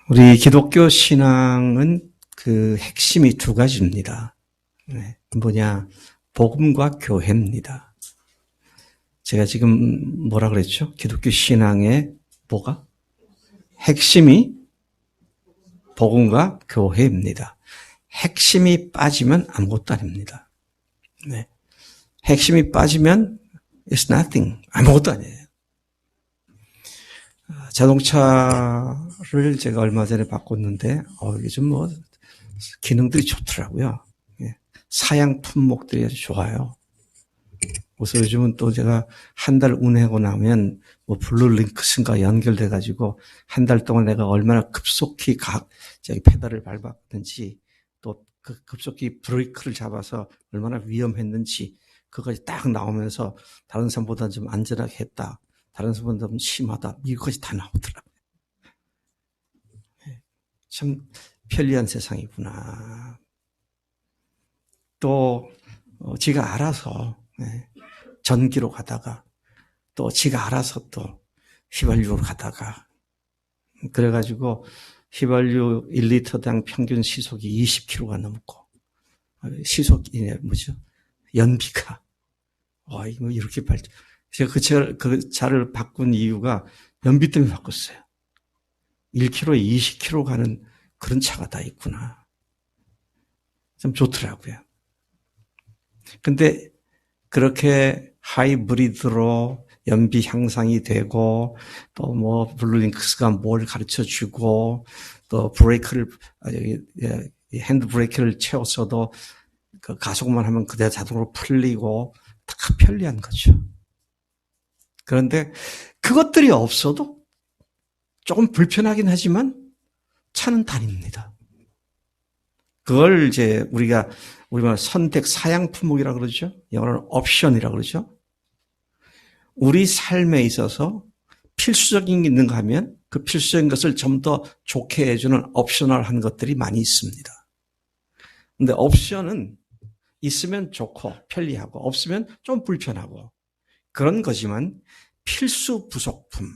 우리 기독교 신앙은 그 핵심이 두 가지입니다. 뭐냐, 복음과 교회입니다. 제가 지금 뭐라 그랬죠? 기독교 신앙의 뭐가? 핵심이 복음과 교회입니다. 핵심이 빠지면 아무것도 아닙니다. 네. 핵심이 빠지면 it's nothing. 아무것도 아니에요. 자동차를 제가 얼마 전에 바꿨는데, 이게 좀 기능들이 좋더라고요. 사양 품목들이 아주 좋아요. 그래서 요즘은 또 제가 한 달 운행하고 나면 블루링크스인가 연결돼가지고 한 달 동안 내가 얼마나 급속히 페달을 밟았는지 또 그 급속히 브레이크를 잡아서 얼마나 위험했는지 그것이 딱 나오면서 다른 사람보다 좀 안전하게 했다. 다른 사람보다 좀 심하다. 이것이 다 나오더라고요. 참 편리한 세상이구나. 또 지가 알아서 전기로 가다가 또 지가 알아서 또 휘발유로 가다가 그래가지고 휘발유 1리터당 평균 시속이 20km가 넘고 연비가 이거 이렇게 제가 그 차를 바꾼 이유가 연비 때문에 바꿨어요. 1km에 20km 가는 그런 차가 다 있구나. 좀 좋더라고요. 근데 그렇게 하이브리드로 연비 향상이 되고 또 블루링크스가 뭘 가르쳐 주고 또 핸드 브레이크를 채웠어도 그 가속만 하면 그대로 자동으로 풀리고 다 편리한 거죠. 그런데 그것들이 없어도 조금 불편하긴 하지만 차는 다닙니다. 그걸 이제 우리가 선택 사양 품목이라고 그러죠. 영어로는 옵션이라고 그러죠. 우리 삶에 있어서 필수적인 게 있는가 하면 그 필수적인 것을 좀 더 좋게 해주는 옵셔널한 것들이 많이 있습니다. 근데 옵션은 있으면 좋고 편리하고 없으면 좀 불편하고 그런 거지만 필수 부속품,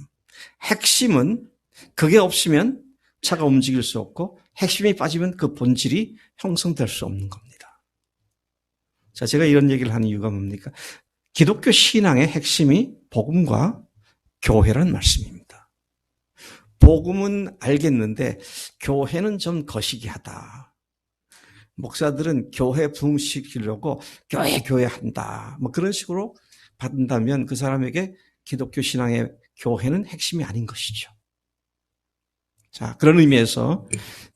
핵심은 그게 없으면 차가 움직일 수 없고 핵심이 빠지면 그 본질이 형성될 수 없는 겁니다. 자, 제가 이런 얘기를 하는 이유가 뭡니까? 기독교 신앙의 핵심이 복음과 교회라는 말씀입니다. 복음은 알겠는데 교회는 좀 거시기하다. 목사들은 교회 부흥시키려고 교회 한다. 그런 식으로 받는다면 그 사람에게 기독교 신앙의 교회는 핵심이 아닌 것이죠. 자, 그런 의미에서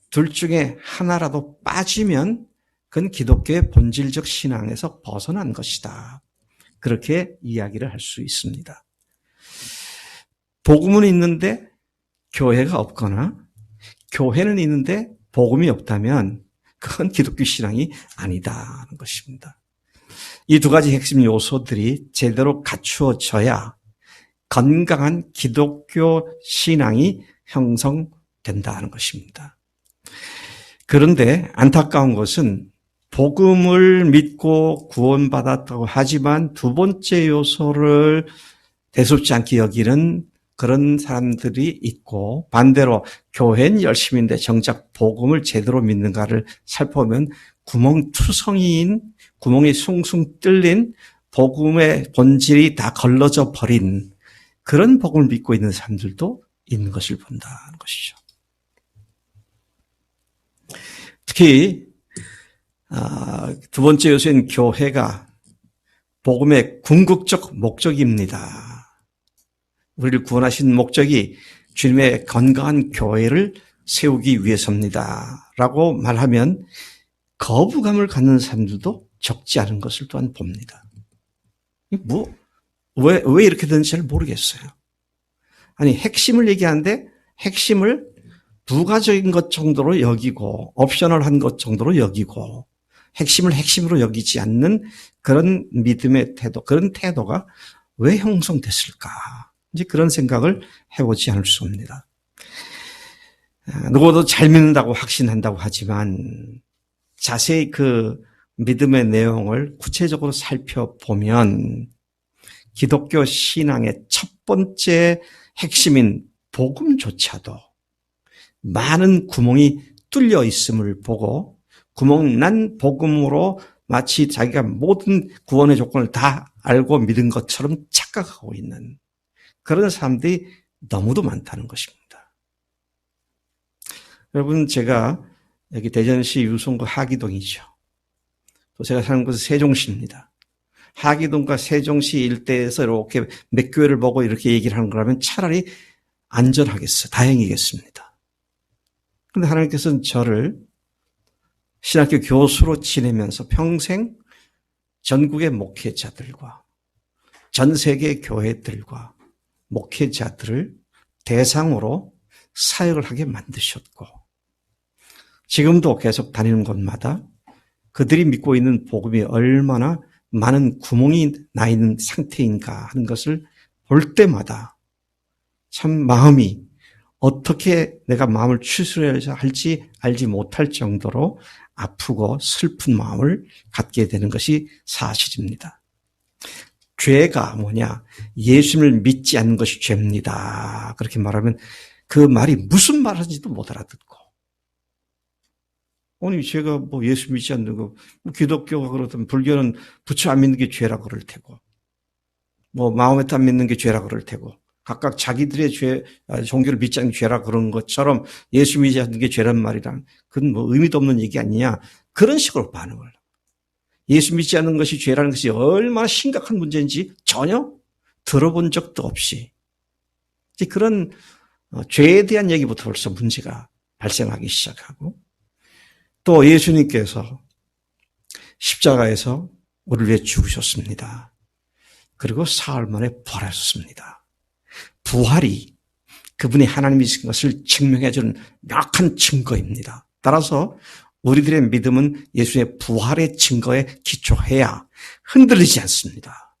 둘 중에 하나라도 빠지면 그건 기독교의 본질적 신앙에서 벗어난 것이다. 그렇게 이야기를 할 수 있습니다. 복음은 있는데 교회가 없거나 교회는 있는데 복음이 없다면 그건 기독교 신앙이 아니다는 것입니다. 이 두 가지 핵심 요소들이 제대로 갖추어져야 건강한 기독교 신앙이 형성된다는 것입니다. 그런데 안타까운 것은 복음을 믿고 구원받았다고 하지만 두 번째 요소를 대수롭지 않게 여기는 그런 사람들이 있고 반대로 교회는 열심인데 정작 복음을 제대로 믿는가를 살펴보면 구멍투성이인 구멍이 숭숭 뚫린 복음의 본질이 다 걸러져 버린 그런 복음을 믿고 있는 사람들도 있는 것을 본다는 것이죠. 특히 두 번째 요소인 교회가 복음의 궁극적 목적입니다. 우리를 구원하신 목적이 주님의 건강한 교회를 세우기 위해서입니다. 라고 말하면 거부감을 갖는 사람들도 적지 않은 것을 또한 봅니다. 왜 이렇게 되는지 잘 모르겠어요. 아니, 핵심을 얘기하는데 핵심을 부가적인 것 정도로 여기고 옵셔널한 것 정도로 여기고 핵심을 핵심으로 여기지 않는 그런 믿음의 태도, 그런 태도가 왜 형성됐을까? 이제 그런 생각을 해보지 않을 수 없습니다. 누구도 잘 믿는다고 확신한다고 하지만 자세히 그 믿음의 내용을 구체적으로 살펴보면 기독교 신앙의 첫 번째 핵심인 복음조차도 많은 구멍이 뚫려 있음을 보고 구멍난 복음으로 마치 자기가 모든 구원의 조건을 다 알고 믿은 것처럼 착각하고 있는 그런 사람들이 너무도 많다는 것입니다. 여러분, 제가 여기 대전시 유성구 하기동이죠. 또 제가 사는 곳은 세종시입니다. 하기동과 세종시 일대에서 이렇게 몇 교회를 보고 이렇게 얘기를 하는 거라면 차라리 안전하겠어요. 다행이겠습니다. 그런데 하나님께서는 저를 신학교 교수로 지내면서 평생 전국의 목회자들과 전 세계 교회들과 목회자들을 대상으로 사역을 하게 만드셨고 지금도 계속 다니는 곳마다 그들이 믿고 있는 복음이 얼마나 많은 구멍이 나 있는 상태인가 하는 것을 볼 때마다 참 마음이 어떻게 내가 마음을 추스려야 할지 알지 못할 정도로 아프고 슬픈 마음을 갖게 되는 것이 사실입니다. 죄가 뭐냐? 예수님을 믿지 않는 것이 죄입니다. 그렇게 말하면 그 말이 무슨 말인지도 못 알아듣고 아니 제가 뭐 예수 믿지 않는 거 기독교가 그렇다면 불교는 부처 안 믿는 게 죄라 그럴 테고 뭐 마호메트 안 믿는 게 죄라 그럴 테고 각각 자기들의 종교를 믿지 않는 게 죄라 그런 것처럼 예수 믿지 않는 게 죄란 말이란 그건 뭐 의미도 없는 얘기 아니냐 그런 식으로 반응을 예수 믿지 않는 것이 죄라는 것이 얼마나 심각한 문제인지 전혀 들어본 적도 없이 그런 죄에 대한 얘기부터 벌써 문제가 발생하기 시작하고 또 예수님께서 십자가에서 우리를 위해 죽으셨습니다. 그리고 사흘 만에 부활하셨습니다. 부활이 그분이 하나님이신 것을 증명해 주는 명확한 증거입니다. 따라서 우리들의 믿음은 예수의 부활의 증거에 기초해야 흔들리지 않습니다.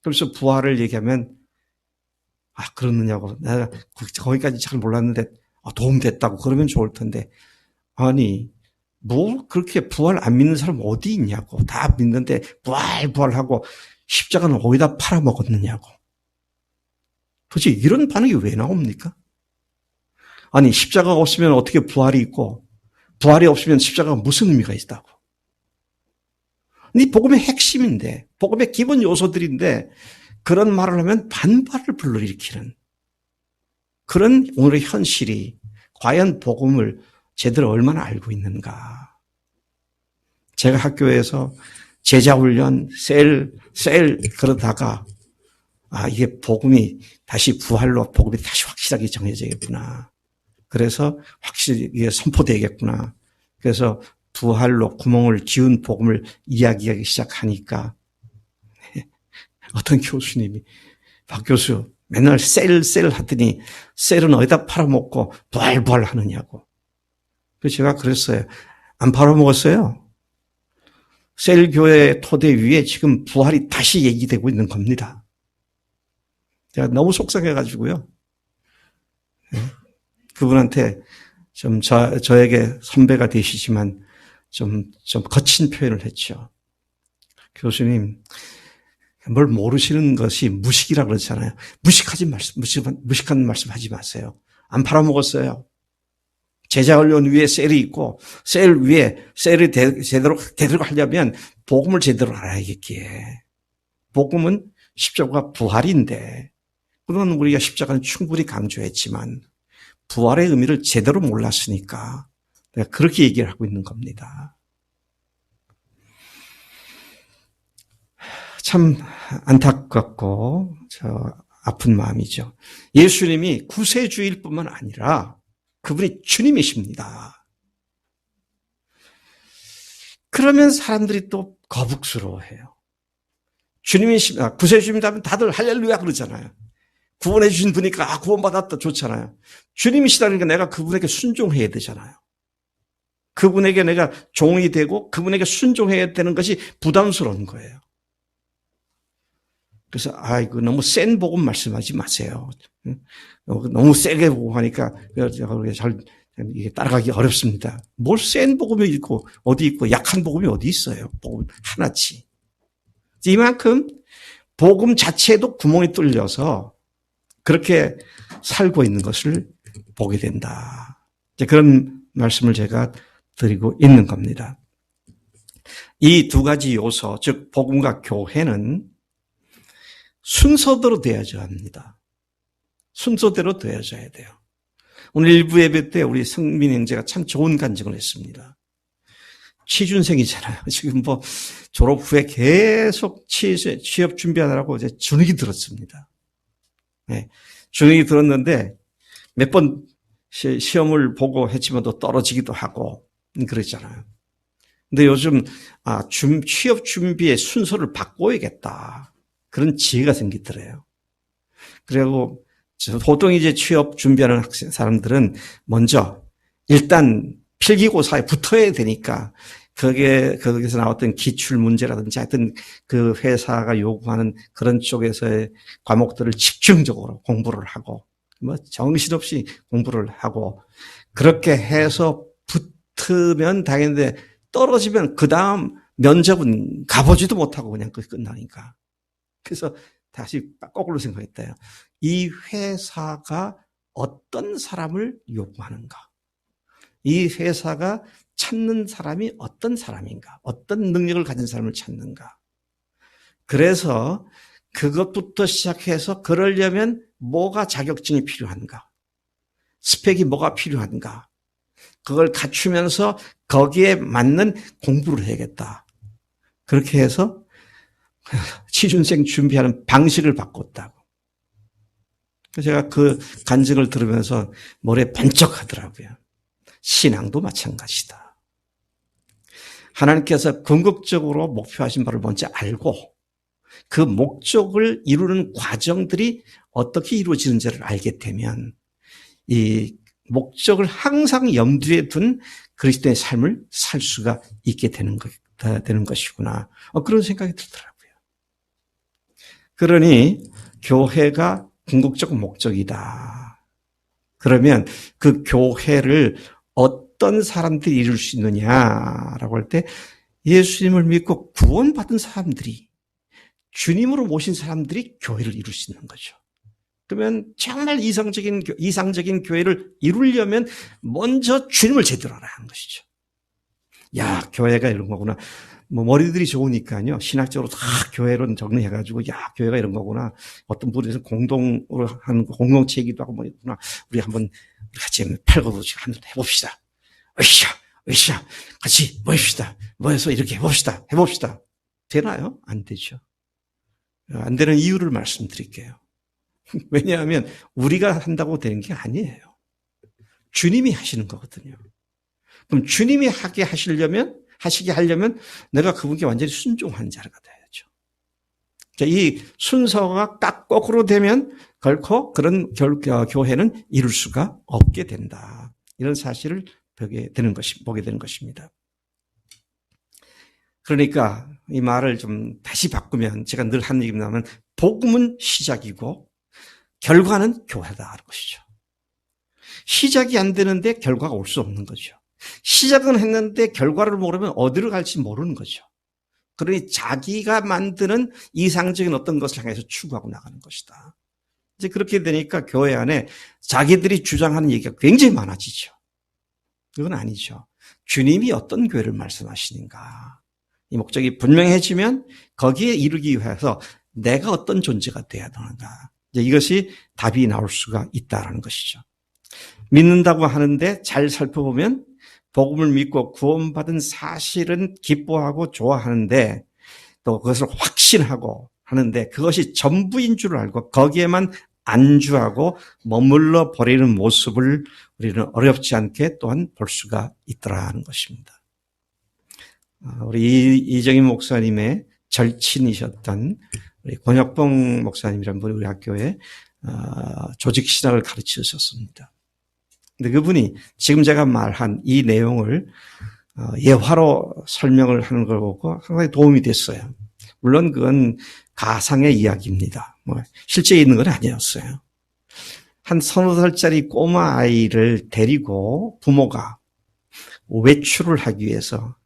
그래서 부활을 얘기하면 그러느냐고 내가 거기까지 잘 몰랐는데 도움됐다고 그러면 좋을 텐데 아니 뭐 그렇게 부활 안 믿는 사람 어디 있냐고 다 믿는데 부활하고 십자가는 어디다 팔아먹었느냐고 도대체 이런 반응이 왜 나옵니까? 아니 십자가가 없으면 어떻게 부활이 있고 부활이 없으면 십자가가 무슨 의미가 있다고 이 복음의 핵심인데 복음의 기본 요소들인데 그런 말을 하면 반발을 불러일으키는 그런 오늘의 현실이 과연 복음을 제대로 얼마나 알고 있는가. 제가 학교에서 제자훈련, 셀 그러다가 이게 복음이 다시 부활로 복음이 다시 확실하게 정해져야겠구나. 그래서 확실히 이게 선포되겠구나. 그래서 부활로 구멍을 지운 복음을 이야기하기 시작하니까 어떤 교수님이 박 교수 맨날 셀 하더니 셀은 어디다 팔아먹고 부활 하느냐고. 그래서 제가 그랬어요. 안 팔아먹었어요. 셀 교회 토대 위에 지금 부활이 다시 얘기되고 있는 겁니다. 제가 너무 속상해가지고요. 그분한테 좀 저에게 선배가 되시지만 좀 거친 표현을 했죠. 교수님, 뭘 모르시는 것이 무식이라 그러잖아요. 무식한 말씀 하지 마세요. 안 팔아먹었어요. 제자훈련 위에 셀이 있고 셀 위에 셀을 제대로 하려면 복음을 제대로 알아야겠기에 복음은 십자가가 부활인데 물론 우리가 십자가는 충분히 강조했지만 부활의 의미를 제대로 몰랐으니까 내가 그렇게 얘기를 하고 있는 겁니다. 참 안타깝고 아픈 마음이죠. 예수님이 구세주일 뿐만 아니라 그분이 주님이십니다. 그러면 사람들이 또 거북스러워해요. 구세주님이라면 다들 할렐루야 그러잖아요. 구원해 주신 분이니까 구원받았다 좋잖아요. 주님이시다니까 내가 그분에게 순종해야 되잖아요. 그분에게 내가 종이 되고 그분에게 순종해야 되는 것이 부담스러운 거예요. 그래서 이거 너무 센 복음 말씀하지 마세요. 너무 세게 복음하니까 잘 이게 따라가기 어렵습니다. 뭘 센 복음이 있고 어디 있고 약한 복음이 어디 있어요? 복음 하나치. 이만큼 복음 자체에도 구멍이 뚫려서 그렇게 살고 있는 것을 보게 된다. 이제 그런 말씀을 제가 드리고 있는 겁니다. 이 두 가지 요소, 즉 복음과 교회는 순서대로 되어져야 합니다. 순서대로 되어져야 돼요. 오늘 일부 예배 때 우리 성민 형제가 참 좋은 간증을 했습니다. 취준생이잖아요. 지금 뭐 졸업 후에 계속 취업 준비하느라고 이제 주눅이 들었습니다. 네, 주눅이 들었는데 몇 번 시험을 보고 했지만 또 떨어지기도 하고 그랬잖아요. 근데 요즘 취업 준비의 순서를 바꿔야겠다. 그런 지혜가 생기더래요. 그리고 보통 이제 취업 준비하는 사람들은 먼저 일단 필기고사에 붙어야 되니까 거기서 나왔던 기출 문제라든지 하여튼 그 회사가 요구하는 그런 쪽에서의 과목들을 집중적으로 공부를 하고 뭐 정신없이 공부를 하고 그렇게 해서 붙으면 다행인데 떨어지면 그 다음 면접은 가보지도 못하고 그냥 끝나니까. 그래서 다시 거꾸로 생각했대요. 이 회사가 어떤 사람을 요구하는가? 이 회사가 찾는 사람이 어떤 사람인가? 어떤 능력을 가진 사람을 찾는가? 그래서 그것부터 시작해서 그러려면 뭐가 자격증이 필요한가? 스펙이 뭐가 필요한가? 그걸 갖추면서 거기에 맞는 공부를 해야겠다. 그렇게 해서 취준생 준비하는 방식을 바꿨다고. 제가 그 간증을 들으면서 머리에 번쩍하더라고요. 신앙도 마찬가지다. 하나님께서 궁극적으로 목표하신 바를 먼저 알고 그 목적을 이루는 과정들이 어떻게 이루어지는지를 알게 되면 이 목적을 항상 염두에 둔 그리스도의 삶을 살 수가 있게 되는 것이구나. 그런 생각이 들더라고요. 그러니 교회가 궁극적 목적이다. 그러면 그 교회를 어떤 사람들이 이룰 수 있느냐라고 할 때 예수님을 믿고 구원받은 사람들이 주님으로 모신 사람들이 교회를 이룰 수 있는 거죠. 그러면 정말 이상적인 교회를 이루려면 먼저 주님을 제대로 알아야 하는 것이죠. 야, 교회가 이런 거구나. 뭐 머리들이 좋으니까요. 신학적으로 다 교회로 정리해가지고 야, 교회가 이런 거구나. 어떤 분에서 공동으로 하는 공동체이기도 하고 뭐 있구나. 우리 한번 같이 팔굽혀펴기 한번 해봅시다. 으쌰, 같이 모입시다. 모여서 이렇게 해봅시다. 되나요? 안 되죠. 안 되는 이유를 말씀드릴게요. 왜냐하면 우리가 한다고 되는 게 아니에요. 주님이 하시는 거거든요. 그럼 주님이 하게 하려면 내가 그분께 완전히 순종하는 자가 돼야죠. 이 순서가 딱 거꾸로 되면 결코 그런 교회는 이룰 수가 없게 된다. 이런 사실을 보게 되는 것입니다. 그러니까 이 말을 좀 다시 바꾸면 제가 늘 하는 얘기입니다만 복음은 시작이고 결과는 교회다 하는 것이죠. 시작이 안 되는데 결과가 올 수 없는 거죠. 시작은 했는데 결과를 모르면 어디로 갈지 모르는 거죠. 그러니 자기가 만드는 이상적인 어떤 것을 향해서 추구하고 나가는 것이다. 이제 그렇게 되니까 교회 안에 자기들이 주장하는 얘기가 굉장히 많아지죠. 이건 아니죠. 주님이 어떤 교회를 말씀하시는가. 이 목적이 분명해지면 거기에 이르기 위해서 내가 어떤 존재가 돼야 되는가. 이것이 답이 나올 수가 있다는 것이죠. 믿는다고 하는데 잘 살펴보면 복음을 믿고 구원받은 사실은 기뻐하고 좋아하는데 또 그것을 확신하고 하는데 그것이 전부인 줄 알고 거기에만 안주하고 머물러 버리는 모습을 우리는 어렵지 않게 또한 볼 수가 있더라는 것입니다. 우리 이정인 목사님의 절친이셨던 우리 권혁봉 목사님이라는 분이 우리 학교에 조직 신학을 가르치셨습니다. 근데 그분이 지금 제가 말한 이 내용을 예화로 설명을 하는 걸 보고 상당히 도움이 됐어요. 물론 그건 가상의 이야기입니다. 실제 있는 건 아니었어요. 한 30살짜리 꼬마 아이를 데리고 부모가 외출을 하기 위해서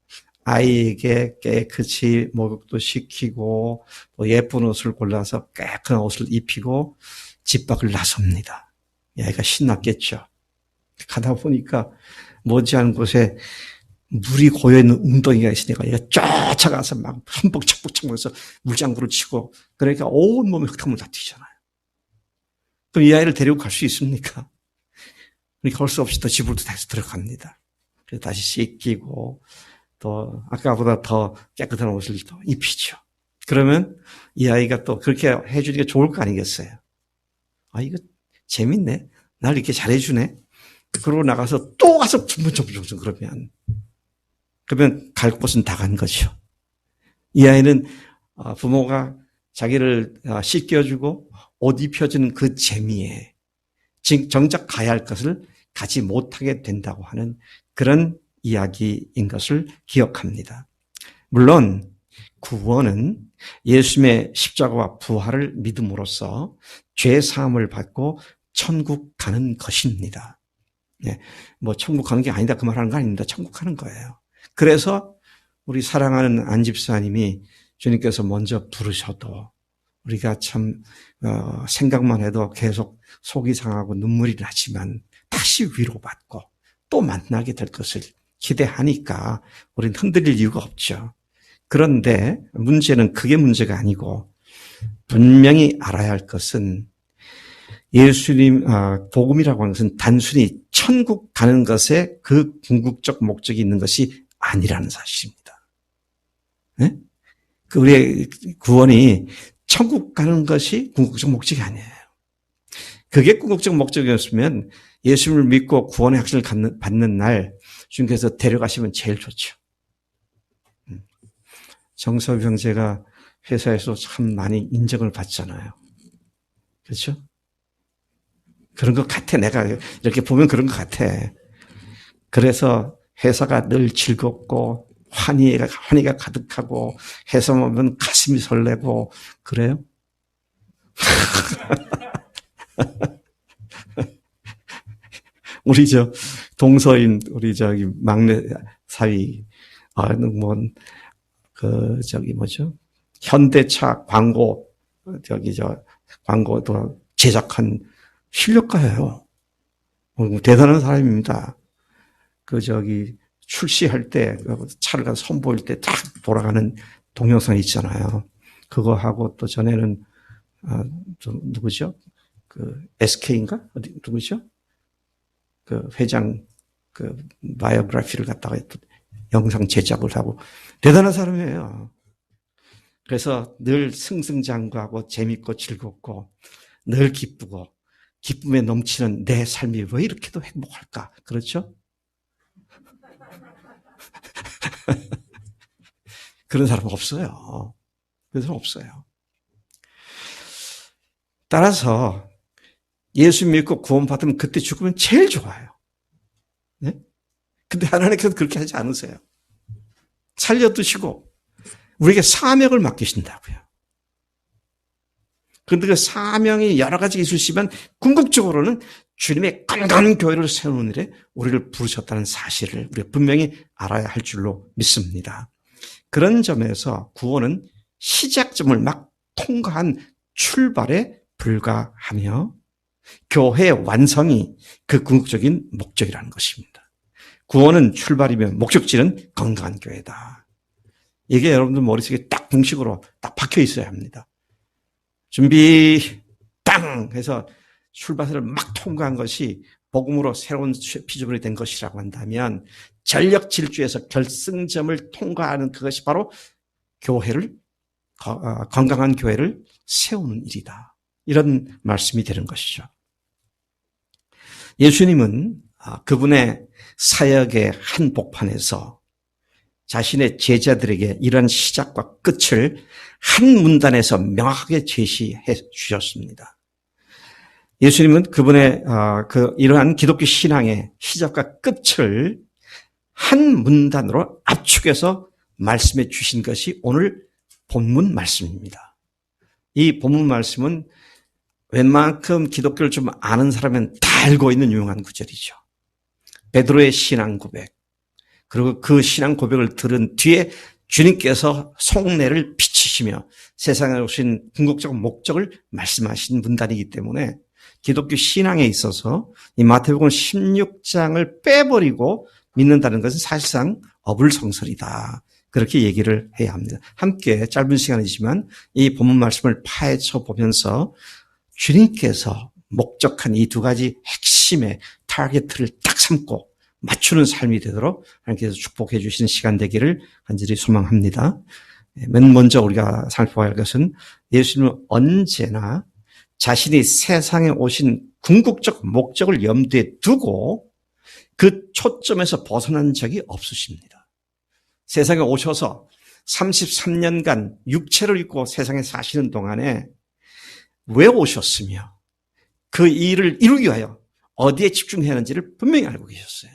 아이에게 깨끗이 목욕도 시키고 또 예쁜 옷을 골라서 깨끗한 옷을 입히고 집 밖을 나섭니다. 아이가 신났겠죠. 가다 보니까 머지않은 곳에 물이 고여있는 웅덩이가 있으니까 얘가 쫓아가서 막 흠뻑척뻑척뻑해서 물장구를 치고 그러니까 온몸에 흙탕물 다 튀잖아요. 그럼 이 아이를 데리고 갈 수 있습니까? 그러니까 할 수 없이 또 집으로 다시 들어갑니다. 그래서 다시 씻기고 또 아까보다 더 깨끗한 옷을 또 입히죠. 그러면 이 아이가 또 그렇게 해주니까 좋을 거 아니겠어요? 아, 이거 재밌네. 날 이렇게 잘해주네. 그러고 나가서 또 가서 전문점점 그러면 갈 곳은 다 간 거죠. 이 아이는 부모가 자기를 씻겨주고 옷 입혀주는 그 재미에 정작 가야 할 것을 가지 못하게 된다고 하는 그런 이야기인 것을 기억합니다. 물론 구원은 예수님의 십자가와 부활을 믿음으로써 죄 사함을 받고 천국 가는 것입니다. 네, 뭐 천국 가는 게 아니다 그 말하는 거 아닙니다. 천국 가는 거예요. 그래서 우리 사랑하는 안 집사님이 주님께서 먼저 부르셔도 우리가 참 생각만 해도 계속 속이 상하고 눈물이 나지만 다시 위로받고 또 만나게 될 것을 기대하니까 우리는 흔들릴 이유가 없죠. 그런데 문제는 그게 문제가 아니고 분명히 알아야 할 것은 예수님 복음이라고 하는 것은 단순히 천국 가는 것에 그 궁극적 목적이 있는 것이 아니라는 사실입니다. 네? 우리의 구원이 천국 가는 것이 궁극적 목적이 아니에요. 그게 궁극적 목적이었으면 예수님을 믿고 구원의 확신을 받는 날 주님께서 데려가시면 제일 좋죠. 정섭이 형제가 회사에서 참 많이 인정을 받잖아요. 그렇죠? 그런 것 같아. 내가 이렇게 보면 그런 것 같아. 그래서 회사가 늘 즐겁고 환희가 가득하고 회사 오면 가슴이 설레고 그래요? 우리 동서인 우리 막내 사위 현대차 광고 광고도 제작한 실력가예요. 대단한 사람입니다. 출시할 때 차를 가서 선보일 때 딱 돌아가는 동영상 있잖아요. 그거 하고 또 전에는 누구죠? SK인가? 누구죠? 회장 바이오그래피를 갖다가 또 영상 제작을 하고 대단한 사람이에요. 그래서 늘 승승장구하고 재밌고 즐겁고 늘 기쁘고 기쁨에 넘치는 내 삶이 왜 이렇게도 행복할까? 그렇죠? 그런 사람 없어요. 그런 사람 없어요. 따라서 예수 믿고 구원받으면 그때 죽으면 제일 좋아요. 네? 근데 하나님께서 그렇게 하지 않으세요. 살려두시고 우리에게 사명을 맡기신다고요. 그런데 그 사명이 여러 가지 있으시면 궁극적으로는 주님의 건강한 교회를 세우는 일에 우리를 부르셨다는 사실을 우리가 분명히 알아야 할 줄로 믿습니다. 그런 점에서 구원은 시작점을 막 통과한 출발에 불과하며 교회의 완성이 그 궁극적인 목적이라는 것입니다. 구원은 출발이면 목적지는 건강한 교회다. 이게 여러분들 머릿속에 딱 공식으로 딱 박혀 있어야 합니다. 준비 땅 해서 출발선을 막 통과한 것이 복음으로 새로운 피조물이 된 것이라고 한다면 전력 질주에서 결승점을 통과하는 그것이 바로 교회를 건강한 교회를 세우는 일이다. 이런 말씀이 되는 것이죠. 예수님은 그분의 사역의 한복판에서 자신의 제자들에게 이런 시작과 끝을 한 문단에서 명확하게 제시해 주셨습니다. 예수님은 그분의 이러한 기독교 신앙의 시작과 끝을 한 문단으로 압축해서 말씀해 주신 것이 오늘 본문 말씀입니다. 이 본문 말씀은 웬만큼 기독교를 좀 아는 사람은 다 알고 있는 유용한 구절이죠. 베드로의 신앙 고백, 그리고 그 신앙 고백을 들은 뒤에 주님께서 속내를 비치시며 세상에 오신 궁극적 목적을 말씀하신 문단이기 때문에 기독교 신앙에 있어서 이 마태복음 16장을 빼버리고 믿는다는 것은 사실상 어불성설이다. 그렇게 얘기를 해야 합니다. 함께 짧은 시간이지만 이 본문 말씀을 파헤쳐 보면서 주님께서 목적한 이 두 가지 핵심의 타겟을 딱 삼고 맞추는 삶이 되도록 하나님께서 축복해 주시는 시간 되기를 간절히 소망합니다. 맨 먼저 우리가 살펴봐야 할 것은 예수님은 언제나 자신이 세상에 오신 궁극적 목적을 염두에 두고 그 초점에서 벗어난 적이 없으십니다. 세상에 오셔서 33년간 육체를 입고 세상에 사시는 동안에 왜 오셨으며 그 일을 이루기 위하여 어디에 집중해야 하는지를 분명히 알고 계셨어요.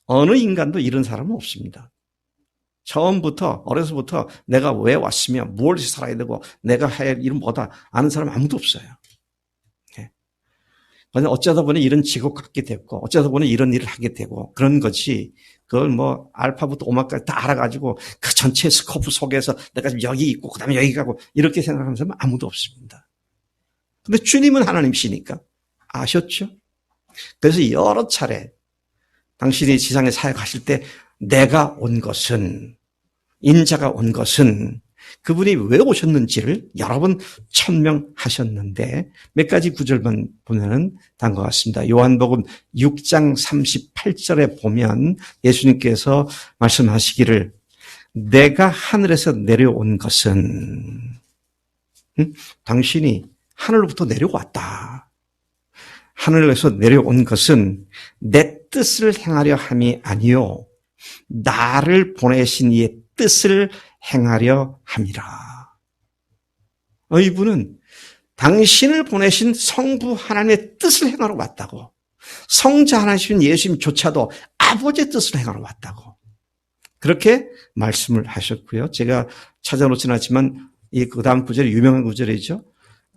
어느 인간도 이런 사람은 없습니다. 처음부터 어려서부터 내가 왜 왔으며 무엇을 살아야 되고 내가 해야 할 일은 뭐다 아는 사람 아무도 없어요. 그런데 어쩌다 보니 이런 직업 갖게 됐고 어쩌다 보니 이런 일을 하게 되고 그런 것이 그걸 뭐 알파부터 오마까지 다 알아가지고 그 전체 스코프 속에서 내가 지금 여기 있고 그다음에 여기 가고 이렇게 생각하는 사람은 아무도 없습니다. 근데 주님은 하나님이시니까 아셨죠? 그래서 여러 차례 당신이 지상에 사역하실 때 내가 온 것은 인자가 온 것은 그분이 왜 오셨는지를 여러 번 천명하셨는데 몇 가지 구절만 보면은 다음과 같습니다. 요한복음 6장 38절에 보면 예수님께서 말씀하시기를 내가 하늘에서 내려온 것은 당신이 하늘로부터 내려왔다. 하늘에서 내려온 것은 내 뜻을 행하려 함이 아니요 나를 보내신 이의 뜻을 행하려 함이라. 이분은 당신을 보내신 성부 하나님의 뜻을 행하러 왔다고. 성자 하나님 예수님조차도 아버지의 뜻을 행하러 왔다고. 그렇게 말씀을 하셨고요. 제가 찾아놓지는 않지만 그 다음 구절이 유명한 구절이죠.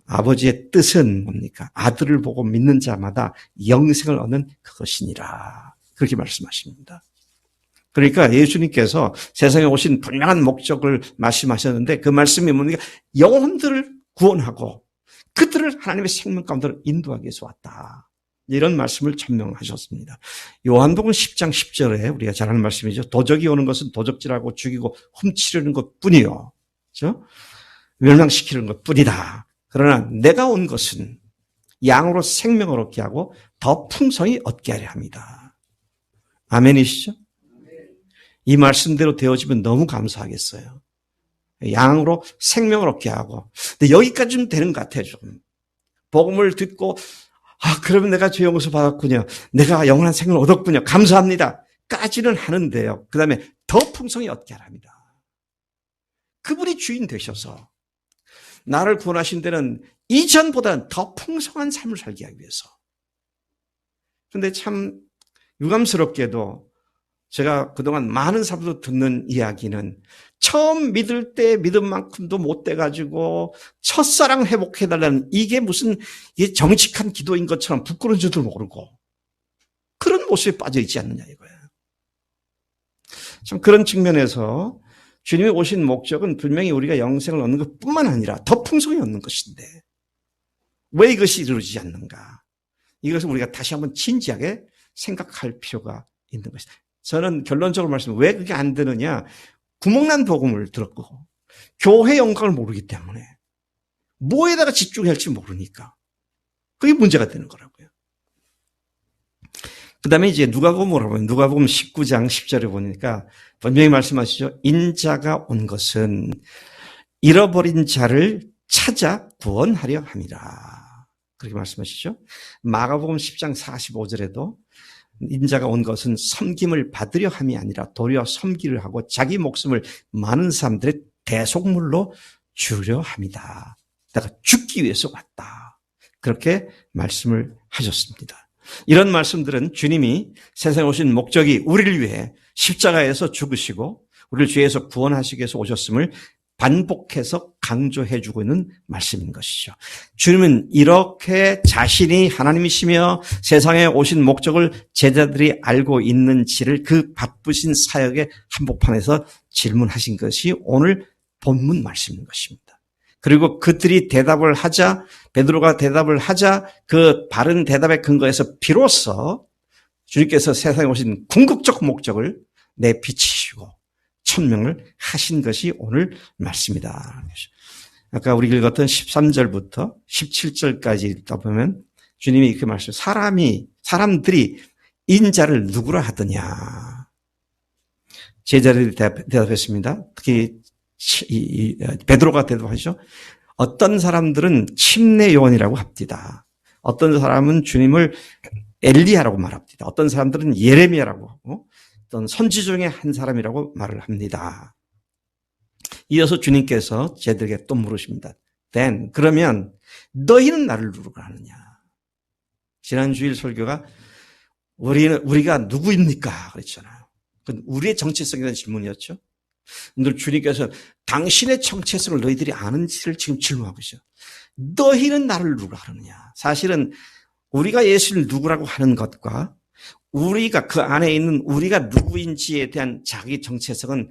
아버지의 뜻은 뭡니까? 아들을 보고 믿는 자마다 영생을 얻는 그것이니라. 그렇게 말씀하십니다. 그러니까 예수님께서 세상에 오신 분명한 목적을 말씀하셨는데 그 말씀이 뭡니까? 영혼들을 구원하고 그들을 하나님의 생명 가운데로 인도하기 위해서 왔다. 이런 말씀을 천명하셨습니다. 요한복음 10장 10절에 우리가 잘 아는 말씀이죠. 도적이 오는 것은 도적질하고 죽이고 훔치려는 것뿐이요. 그렇죠? 멸망시키는 것뿐이다. 그러나 내가 온 것은 양으로 생명을 얻게 하고 더 풍성히 얻게 하려 합니다. 아멘이시죠? 이 말씀대로 되어지면 너무 감사하겠어요. 양으로 생명을 얻게 하고. 근데 여기까지는 되는 것 같아요, 좀. 복음을 듣고, 그러면 내가 죄 용서 받았군요. 내가 영원한 생명을 얻었군요. 감사합니다. 까지는 하는데요. 그 다음에 더 풍성히 얻게 하랍니다. 그분이 주인 되셔서 나를 구원하신 데는 이전보다는 더 풍성한 삶을 살게 하기 위해서. 그런데 참 유감스럽게도 제가 그동안 많은 사람들 듣는 이야기는 처음 믿을 때 믿음만큼도 못 돼가지고 첫사랑 회복해달라는 이게 무슨 정직한 기도인 것처럼 부끄러운 줄도 모르고 그런 모습에 빠져있지 않느냐 이거예요. 참 그런 측면에서 주님이 오신 목적은 분명히 우리가 영생을 얻는 것뿐만 아니라 더 풍성히 얻는 것인데 왜 이것이 이루어지지 않는가? 이것을 우리가 다시 한번 진지하게 생각할 필요가 있는 것이다. 저는 결론적으로 말씀드리면 왜 그게 안 되느냐? 구멍난 복음을 들었고 교회 영광을 모르기 때문에 뭐에다가 집중해야 할지 모르니까 그게 문제가 되는 거라고요. 그 다음에 이제 누가복음으로 보면 누가복음 19장 10절에 보니까 분명히 말씀하시죠. 인자가 온 것은 잃어버린 자를 찾아 구원하려 함이라. 그렇게 말씀하시죠. 마가복음 10장 45절에도 인자가 온 것은 섬김을 받으려 함이 아니라 도리어 섬기를 하고 자기 목숨을 많은 사람들의 대속물로 주려 함이다. 내가 죽기 위해서 왔다. 그렇게 말씀을 하셨습니다. 이런 말씀들은 주님이 세상에 오신 목적이 우리를 위해 십자가에서 죽으시고 우리를 죄에서 구원하시기 위해서 오셨음을 반복해서 강조해주고 있는 말씀인 것이죠. 주님은 이렇게 자신이 하나님이시며 세상에 오신 목적을 제자들이 알고 있는지를 그 바쁘신 사역의 한복판에서 질문하신 것이 오늘 본문 말씀인 것입니다. 그리고 그들이 대답을 하자, 베드로가 대답을 하자 그 바른 대답의 근거에서 비로소 주님께서 세상에 오신 궁극적 목적을 내비치시고 천명을 하신 것이 오늘 말씀이다. 아까 우리 읽었던 13절부터 17절까지 읽다 보면 주님이 이렇게 말씀해요. 사람들이 인자를 누구라 하더냐. 제자들이 대답했습니다. 특히 베드로가 대답하시죠. 어떤 사람들은 침례 요한이라고 합디다. 어떤 사람은 주님을 엘리야라고 말합니다. 어떤 사람들은 예레미야라고 하고 어떤 선지 중에 한 사람이라고 말을 합니다. 이어서 주님께서 제들에게 또 물으십니다. 그러면 너희는 나를 누구라 하느냐. 지난 주일 설교가 우리가 누구입니까? 그랬잖아요. 우리의 정체성에 대한 질문이었죠. 근데 주님께서 당신의 정체성을 너희들이 아는지를 지금 질문하고 있어요. 너희는 나를 누구라 하느냐. 사실은 우리가 예수를 누구라고 하는 것과 우리가 그 안에 있는 우리가 누구인지에 대한 자기 정체성은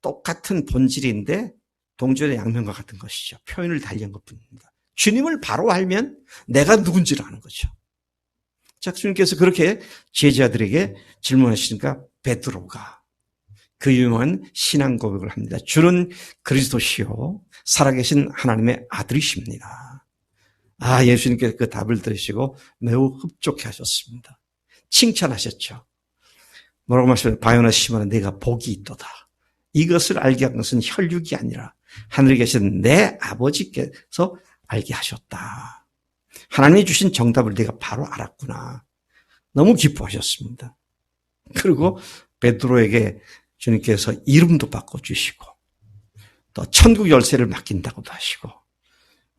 똑같은 본질인데 동전의 양면과 같은 것이죠. 표현을 달리한 것뿐입니다. 주님을 바로 알면 내가 누군지를 아는 거죠. 자, 주님께서 그렇게 제자들에게 질문하시니까 베드로가 그 유명한 신앙 고백을 합니다. 주는 그리스도시요 살아계신 하나님의 아들이십니다. 예수님께서 그 답을 들으시고 매우 흡족해 하셨습니다. 칭찬하셨죠. 뭐라고 말씀하셨어요? 바요나 시몬아 네가 복이 있도다. 이것을 알게 한 것은 혈육이 아니라 하늘에 계신 내 아버지께서 알게 하셨다. 하나님이 주신 정답을 내가 바로 알았구나. 너무 기뻐하셨습니다. 그리고 베드로에게 주님께서 이름도 바꿔주시고 또 천국 열쇠를 맡긴다고도 하시고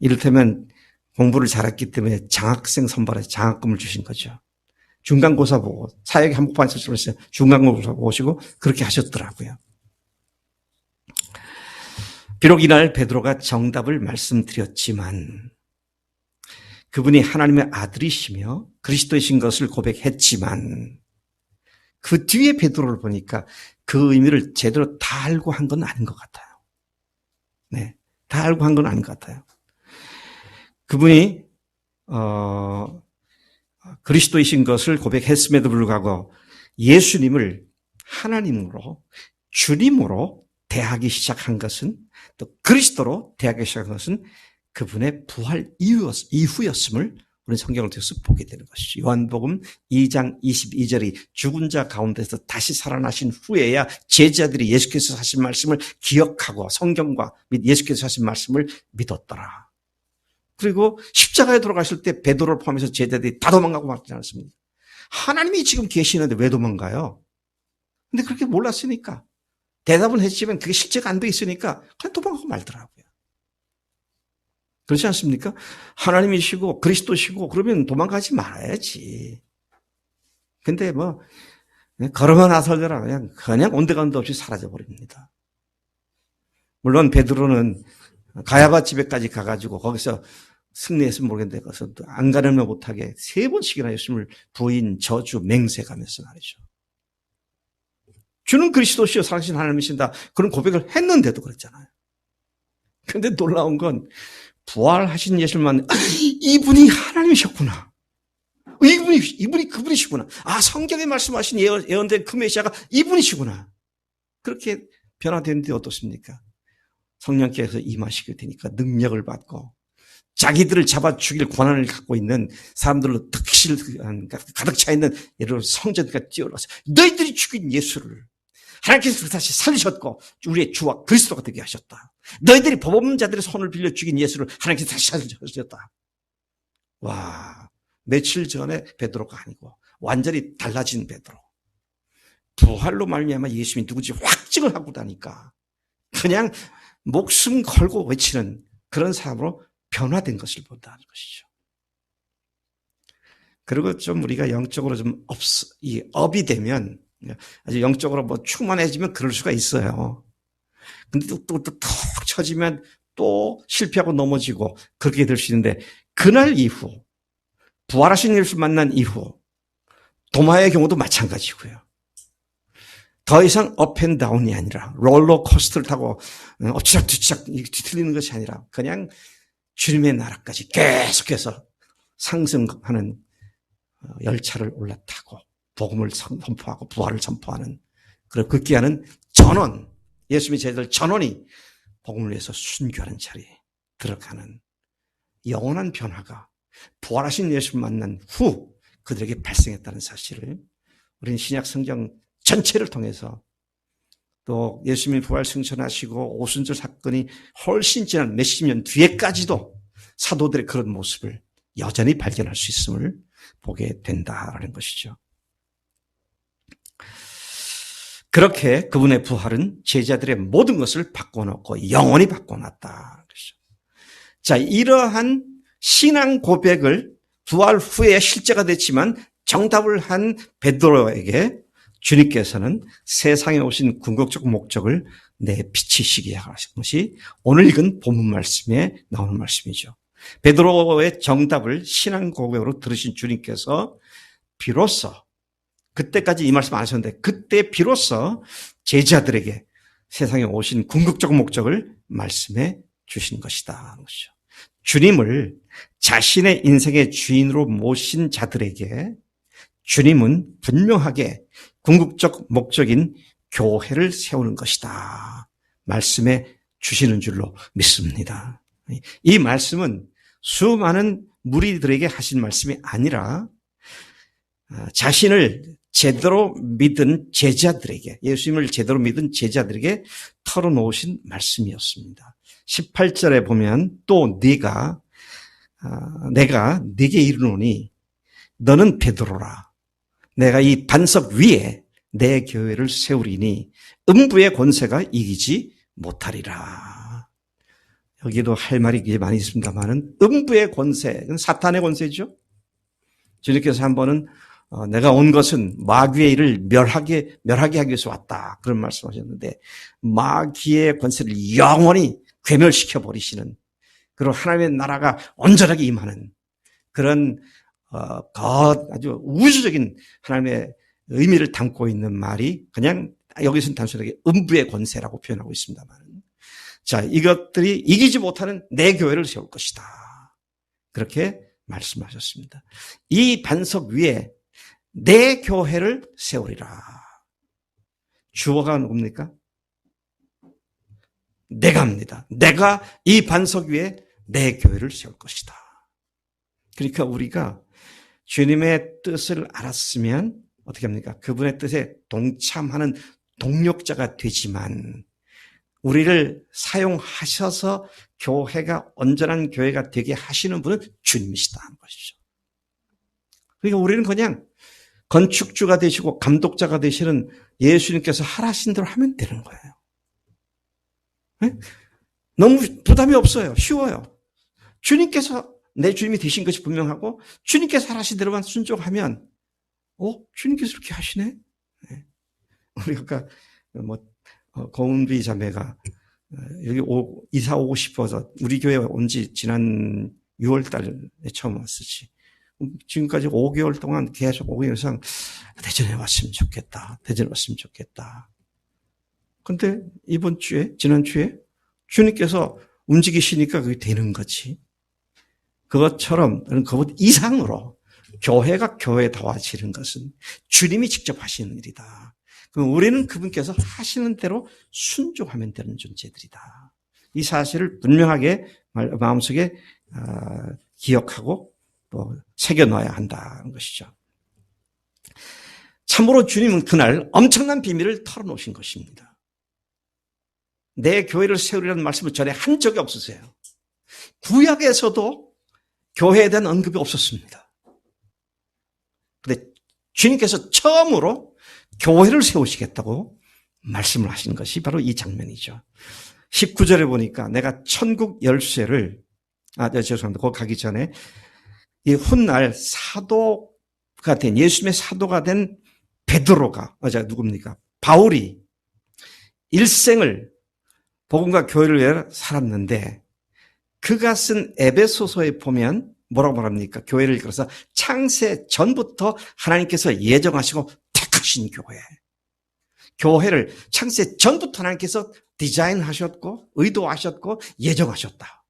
이를테면 공부를 잘했기 때문에 장학생 선발해서 장학금을 주신 거죠. 중간고사 보고 사역에 한복판 설치를 했어요. 중간고사 보시고 그렇게 하셨더라고요. 비록 이날 베드로가 정답을 말씀드렸지만 그분이 하나님의 아들이시며 그리스도이신 것을 고백했지만 그 뒤에 베드로를 보니까 그 의미를 제대로 다 알고 한 건 아닌 것 같아요. 네, 다 알고 한 건 아닌 것 같아요. 그분이 그리스도이신 것을 고백했음에도 불구하고 예수님을 하나님으로 주님으로 대하기 시작한 것은 또 그리스도로 대하기 시작한 것은 그분의 부활 이후였음을 우리는 성경을 통해서 보게 되는 것이죠. 요한복음 2장 22절이 죽은 자 가운데서 다시 살아나신 후에야 제자들이 예수께서 하신 말씀을 기억하고 성경과 및 예수께서 하신 말씀을 믿었더라. 그리고 십자가에 돌아가실 때 베드로를 포함해서 제자들이 다 도망가고 말지 않았습니다. 하나님이 지금 계시는데 왜 도망가요? 근데 그렇게 몰랐으니까 대답은 했지만 그게 실제가 안 돼 있으니까 그냥 도망가고 말더라고요. 그렇지 않습니까? 하나님이시고 그리스도시고 그러면 도망가지 말아야지. 근데 걸어만 나설더라 그냥 온데간데 없이 사라져버립니다. 물론 베드로는 가야바 집에까지 가가지고 거기서 승리했으면 모르겠는데 거기서 안 가려면 못하게 3번씩이나 예수님을 부인, 저주, 맹세가면서 말이죠. 주는 그리스도시요 살아계신 하나님이신다. 그런 고백을 했는데도 그랬잖아요. 근데 놀라운 건 부활하신 예수님만 이분이 하나님이셨구나. 이분이 그분이시구나. 성경에 말씀하신 예언된 그 메시아가 이분이시구나. 그렇게 변화되는데 어떻습니까? 성령께서 임하시게 되니까 능력을 받고 자기들을 잡아 죽일 권한을 갖고 있는 사람들로 가득 차 있는 예를 들어 성전까지 뛰어나서 너희들이 죽인 예수를 하나님께서 다시 살리셨고 우리의 주와 그리스도가 되게 하셨다. 너희들이 법 없는 자들의 손을 빌려 죽인 예수를 하나님께서 다시 살리셨다. 와, 며칠 전에 베드로가 아니고 완전히 달라진 베드로. 부활로 말미암아 예수님이 누구지 확증을 하고 나니까 그냥 목숨 걸고 외치는 그런 사람으로 변화된 것을 본다는 것이죠. 그리고 좀 우리가 영적으로 좀 업이 되면 아주 영적으로 충만해지면 그럴 수가 있어요. 근데 또 툭 쳐지면 또 실패하고 넘어지고 그렇게 될 수 있는데 그날 이후 부활하신 예수를 만난 이후 도마의 경우도 마찬가지고요. 더 이상 업앤다운이 아니라 롤러코스터를 타고 엎치락뒤치락 뒤틀리는 것이 아니라 그냥 주님의 나라까지 계속해서 상승하는 열차를 올라타고 복음을 선포하고 부활을 선포하는, 그리고 극기하는 전원, 예수님의 제자들 전원이 복음을 위해서 순교하는 자리에 들어가는 영원한 변화가 부활하신 예수를 만난 후 그들에게 발생했다는 사실을 우리는 신약 성경 전체를 통해서, 또 예수님이 부활 승천하시고 오순절 사건이 훨씬 지난 몇십 년 뒤에까지도 사도들의 그런 모습을 여전히 발견할 수 있음을 보게 된다라는 것이죠. 그렇게 그분의 부활은 제자들의 모든 것을 바꿔놓고 영원히 바꿔놨다. 자, 이러한 신앙 고백을 부활 후에 실제가 됐지만 정답을 한 베드로에게 주님께서는 세상에 오신 궁극적 목적을 내비치시게 하신 것이 오늘 읽은 본문 말씀에 나오는 말씀이죠. 베드로의 정답을 신앙 고백으로 들으신 주님께서 비로소, 그때까지 이 말씀 안 하셨는데 그때 비로소 제자들에게 세상에 오신 궁극적 목적을 말씀해 주신 것이다. 주님을 자신의 인생의 주인으로 모신 자들에게 주님은 분명하게 궁극적 목적인 교회를 세우는 것이다 말씀해 주시는 줄로 믿습니다. 이 말씀은 수많은 무리들에게 하신 말씀이 아니라 자신을 제대로 믿은 제자들에게, 예수님을 제대로 믿은 제자들에게 털어놓으신 말씀이었습니다. 18절에 보면 또 내가 네게 이르노니 너는 베드로라. 내가 이 반석 위에 내 교회를 세우리니 음부의 권세가 이기지 못하리라. 여기도 할 말이 많이 있습니다만은 음부의 권세는 사탄의 권세죠. 주님께서 한 번은 내가 온 것은 마귀의 일을 멸하게 하기 위해서 왔다, 그런 말씀하셨는데 마귀의 권세를 영원히 괴멸시켜 버리시는, 그리고 하나님의 나라가 온전하게 임하는 그런 아주 우주적인 하나님의 의미를 담고 있는 말이 그냥 여기서는 단순하게 음부의 권세라고 표현하고 있습니다만, 자, 이것들이 이기지 못하는 내 교회를 세울 것이다, 그렇게 말씀하셨습니다. 이 반석 위에 내 교회를 세우리라. 주어가 누굽니까? 내가입니다. 내가 이 반석 위에 내 교회를 세울 것이다. 그러니까 우리가 주님의 뜻을 알았으면 어떻게 합니까? 그분의 뜻에 동참하는 동력자가 되지만 우리를 사용하셔서 교회가 온전한 교회가 되게 하시는 분은 주님이시다 하는 것이죠. 그러니까 우리는 그냥 건축주가 되시고 감독자가 되시는 예수님께서 하라신 대로 하면 되는 거예요. 네? 너무 부담이 없어요. 쉬워요. 주님께서 내 주님이 되신 것이 분명하고 주님께서 하라신 대로만 순종하면 주님께서 이렇게 하시네. 네. 우리 아까 고은비 자매가 여기 이사 오고 싶어서 우리 교회 온 지 지난 6월 달에 처음 왔었지. 지금까지 5개월 동안 계속 5개월 이상 대전에 왔으면 좋겠다. 대전에 왔으면 좋겠다. 근데 이번 주에, 지난주에 주님께서 움직이시니까 그게 되는 거지. 그것처럼, 그것 이상으로 교회가 교회다워지는 것은 주님이 직접 하시는 일이다. 그럼 우리는 그분께서 하시는 대로 순종하면 되는 존재들이다. 이 사실을 분명하게 마음속에 기억하고 또 새겨놔야 한다는 것이죠. 참으로 주님은 그날 엄청난 비밀을 털어놓으신 것입니다. 내 교회를 세우리라는 말씀을 전에 한 적이 없으세요. 구약에서도 교회에 대한 언급이 없었습니다. 그런데 주님께서 처음으로 교회를 세우시겠다고 말씀을 하신 것이 바로 이 장면이죠. 19절에 보니까 내가 천국 열쇠를, 죄송합니다. 거기 가기 전에 이 훗날 사도가 된, 예수님의 사도가 된 베드로가, 누굽니까? 바울이 일생을 복음과 교회를 위해 살았는데 그가 쓴 에베소서에 보면 뭐라고 말합니까? 교회를 이끌어서 창세 전부터 하나님께서 예정하시고 택하신 교회. 교회를 창세 전부터 하나님께서 디자인하셨고 의도하셨고 예정하셨다.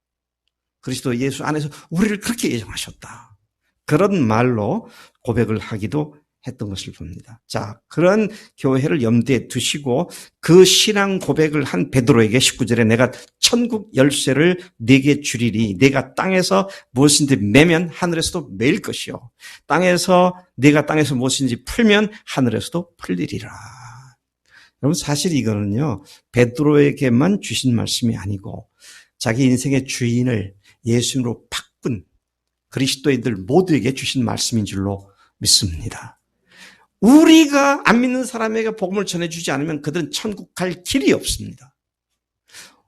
그리스도 예수 안에서 우리를 그렇게 예정하셨다. 그런 말로 고백을 하기도 했던 것을 봅니다. 자, 그런 교회를 염두에 두시고 그 신앙 고백을 한 베드로에게 19절에 내가 천국 열쇠를 네게 주리니 내가 땅에서 무엇인지 매면 하늘에서도 매일 것이요. 네가 땅에서 무엇인지 풀면 하늘에서도 풀리리라. 여러분 사실 이거는요. 베드로에게만 주신 말씀이 아니고 자기 인생의 주인을 예수님으로 바꾼 그리스도인들 모두에게 주신 말씀인 줄로 믿습니다. 우리가 안 믿는 사람에게 복음을 전해주지 않으면 그들은 천국 갈 길이 없습니다.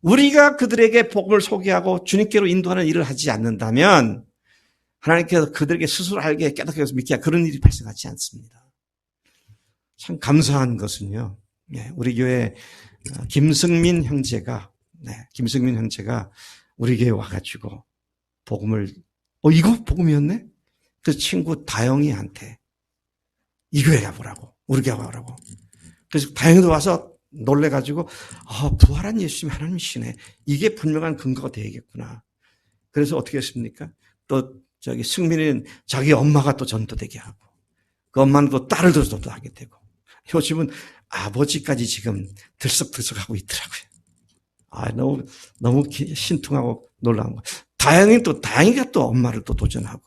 우리가 그들에게 복음을 소개하고 주님께로 인도하는 일을 하지 않는다면 하나님께서 그들에게 스스로 알게 깨닫게 해서 믿게 그런 일이 발생하지 않습니다. 참 감사한 것은요. 우리 교회 김승민 형제가 우리 교회 와가지고 복음을 이거 복음이었네? 그 친구 다영이한테 이 교회 가보라고, 우리 교회 가보라고. 그래서 다행히도 와서 놀래가지고, 부활한 예수님이 하나님이시네. 이게 분명한 근거가 되겠구나. 그래서 어떻게 했습니까? 또, 승민이는 자기 엄마가 또 전도되게 하고, 그 엄마는 또 딸을 들어서도 하게 되고, 요즘은 아버지까지 지금 들썩들썩하고 있더라고요. 너무 신통하고 놀라운 거. 다행히가 또 엄마를 또 도전하고,